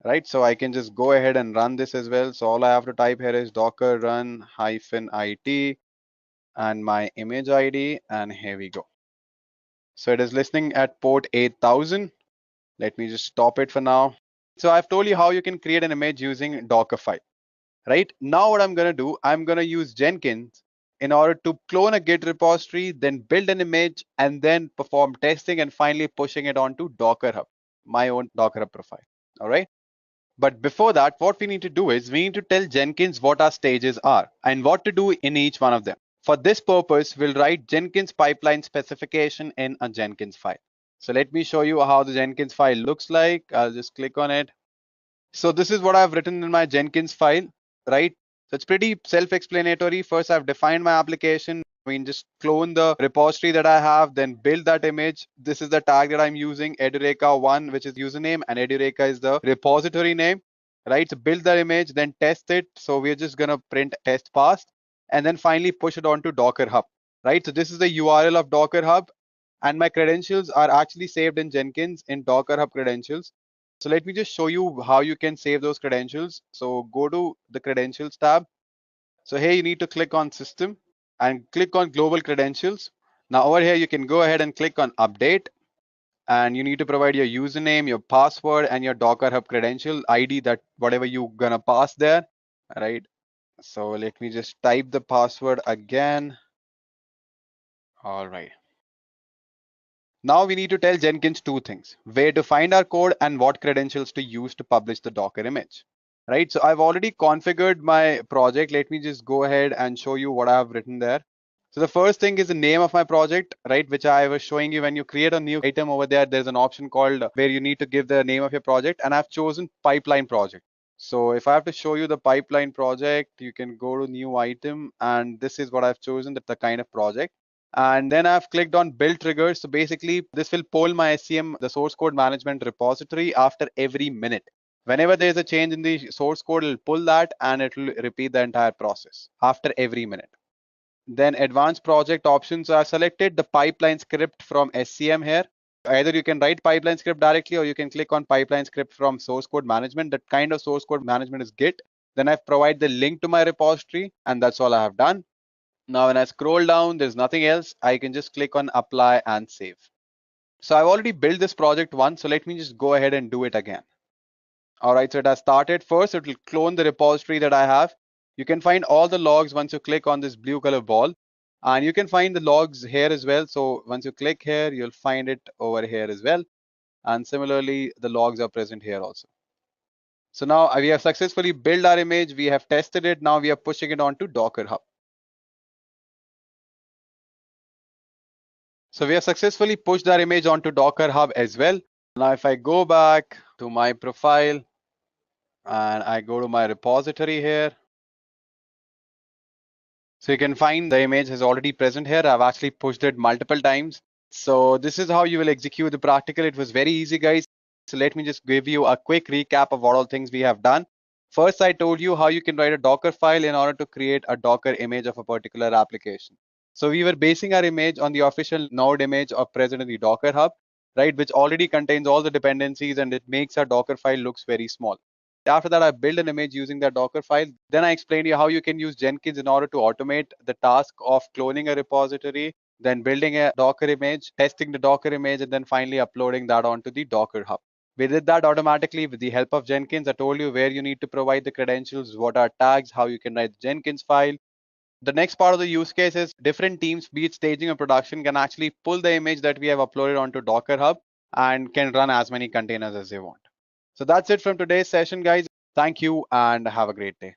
Right, so I can just go ahead and run this as well. So all I have to type here is docker run -it and my image ID, and here we go. So it is listening at port 8000. Let me just stop it for now. So I've told you how you can create an image using Dockerfile. Right now, what I'm going to do, I'm going to use Jenkins in order to clone a Git repository, then build an image, and then perform testing, and finally pushing it onto Docker Hub, my own Docker Hub profile. All right. But before that, what we need to do is we need to tell Jenkins what our stages are and what to do in each one of them. For this purpose, we'll write Jenkins pipeline specification in a Jenkins file. So let me show you how the Jenkins file looks like. I'll just click on it. So this is what I've written in my Jenkins file, right? So it's pretty self-explanatory. First, I've defined my application. I mean, just clone the repository that I have, then build that image. This is the tag that I'm using, Edureka1, which is username, and Edureka is the repository name, right? So build that image, then test it. So we're just gonna print test passed, and then finally push it onto Docker Hub, right? So this is the URL of Docker Hub, and my credentials are actually saved in Jenkins in Docker Hub credentials. So let me just show you how you can save those credentials. So go to the credentials tab. So here you need to click on system and click on global credentials. Now over here, you can go ahead and click on update, and you need to provide your username, your password, and your Docker Hub credential ID, that whatever you're gonna pass there, right? So let me just type the password again. All right. Now we need to tell Jenkins two things: where to find our code and what credentials to use to publish the Docker image, right? So I've already configured my project. Let me just go ahead and show you what I've written there. So the first thing is the name of my project, right? Which I was showing you when you create a new item over there, there's an option called where you need to give the name of your project, and I've chosen pipeline project. So if I have to show you the pipeline project, you can go to new item, and this is what I've chosen, that the kind of project. And then I've clicked on build triggers. So basically this will poll my SCM, the source code management repository, after every minute. Whenever there's a change in the source code, it'll pull that and it will repeat the entire process after every minute. Then advanced project options are selected the pipeline script from SCM here. Either you can write pipeline script directly, or you can click on pipeline script from source code management. That kind of source code management is Git. Then I've provided the link to my repository, and that's all I have done. Now, when I scroll down, there's nothing else. I can just click on apply and save. So I've already built this project once. So let me just go ahead and do it again. All right, so it has started. First, it will clone the repository that I have. You can find all the logs once you click on this blue color ball. And you can find the logs here as well. So once you click here, you'll find it over here as well. And similarly, the logs are present here also. So now we have successfully built our image. We have tested it. Now we are pushing it onto Docker Hub. So we have successfully pushed our image onto Docker Hub as well. Now, if I go back to my profile and I go to my repository here, so you can find the image is already present here. I've actually pushed it multiple times. So this is how you will execute the practical. It was very easy, guys. So let me just give you a quick recap of what all things we have done. First, I told you how you can write a Docker file in order to create a Docker image of a particular application. So we were basing our image on the official node image of present in the Docker Hub, right, which already contains all the dependencies, and it makes our Docker file looks very small. After that, I build an image using that Docker file. Then I explained you how you can use Jenkins in order to automate the task of cloning a repository, then building a Docker image, testing the Docker image, and then finally uploading that onto the Docker Hub. We did that automatically with the help of Jenkins. I told you where you need to provide the credentials, what are tags, how you can write the Jenkins file. The next part of the use case is different teams, be it staging or production, can actually pull the image that we have uploaded onto Docker Hub and can run as many containers as they want. So that's it from today's session, guys. Thank you and have a great day.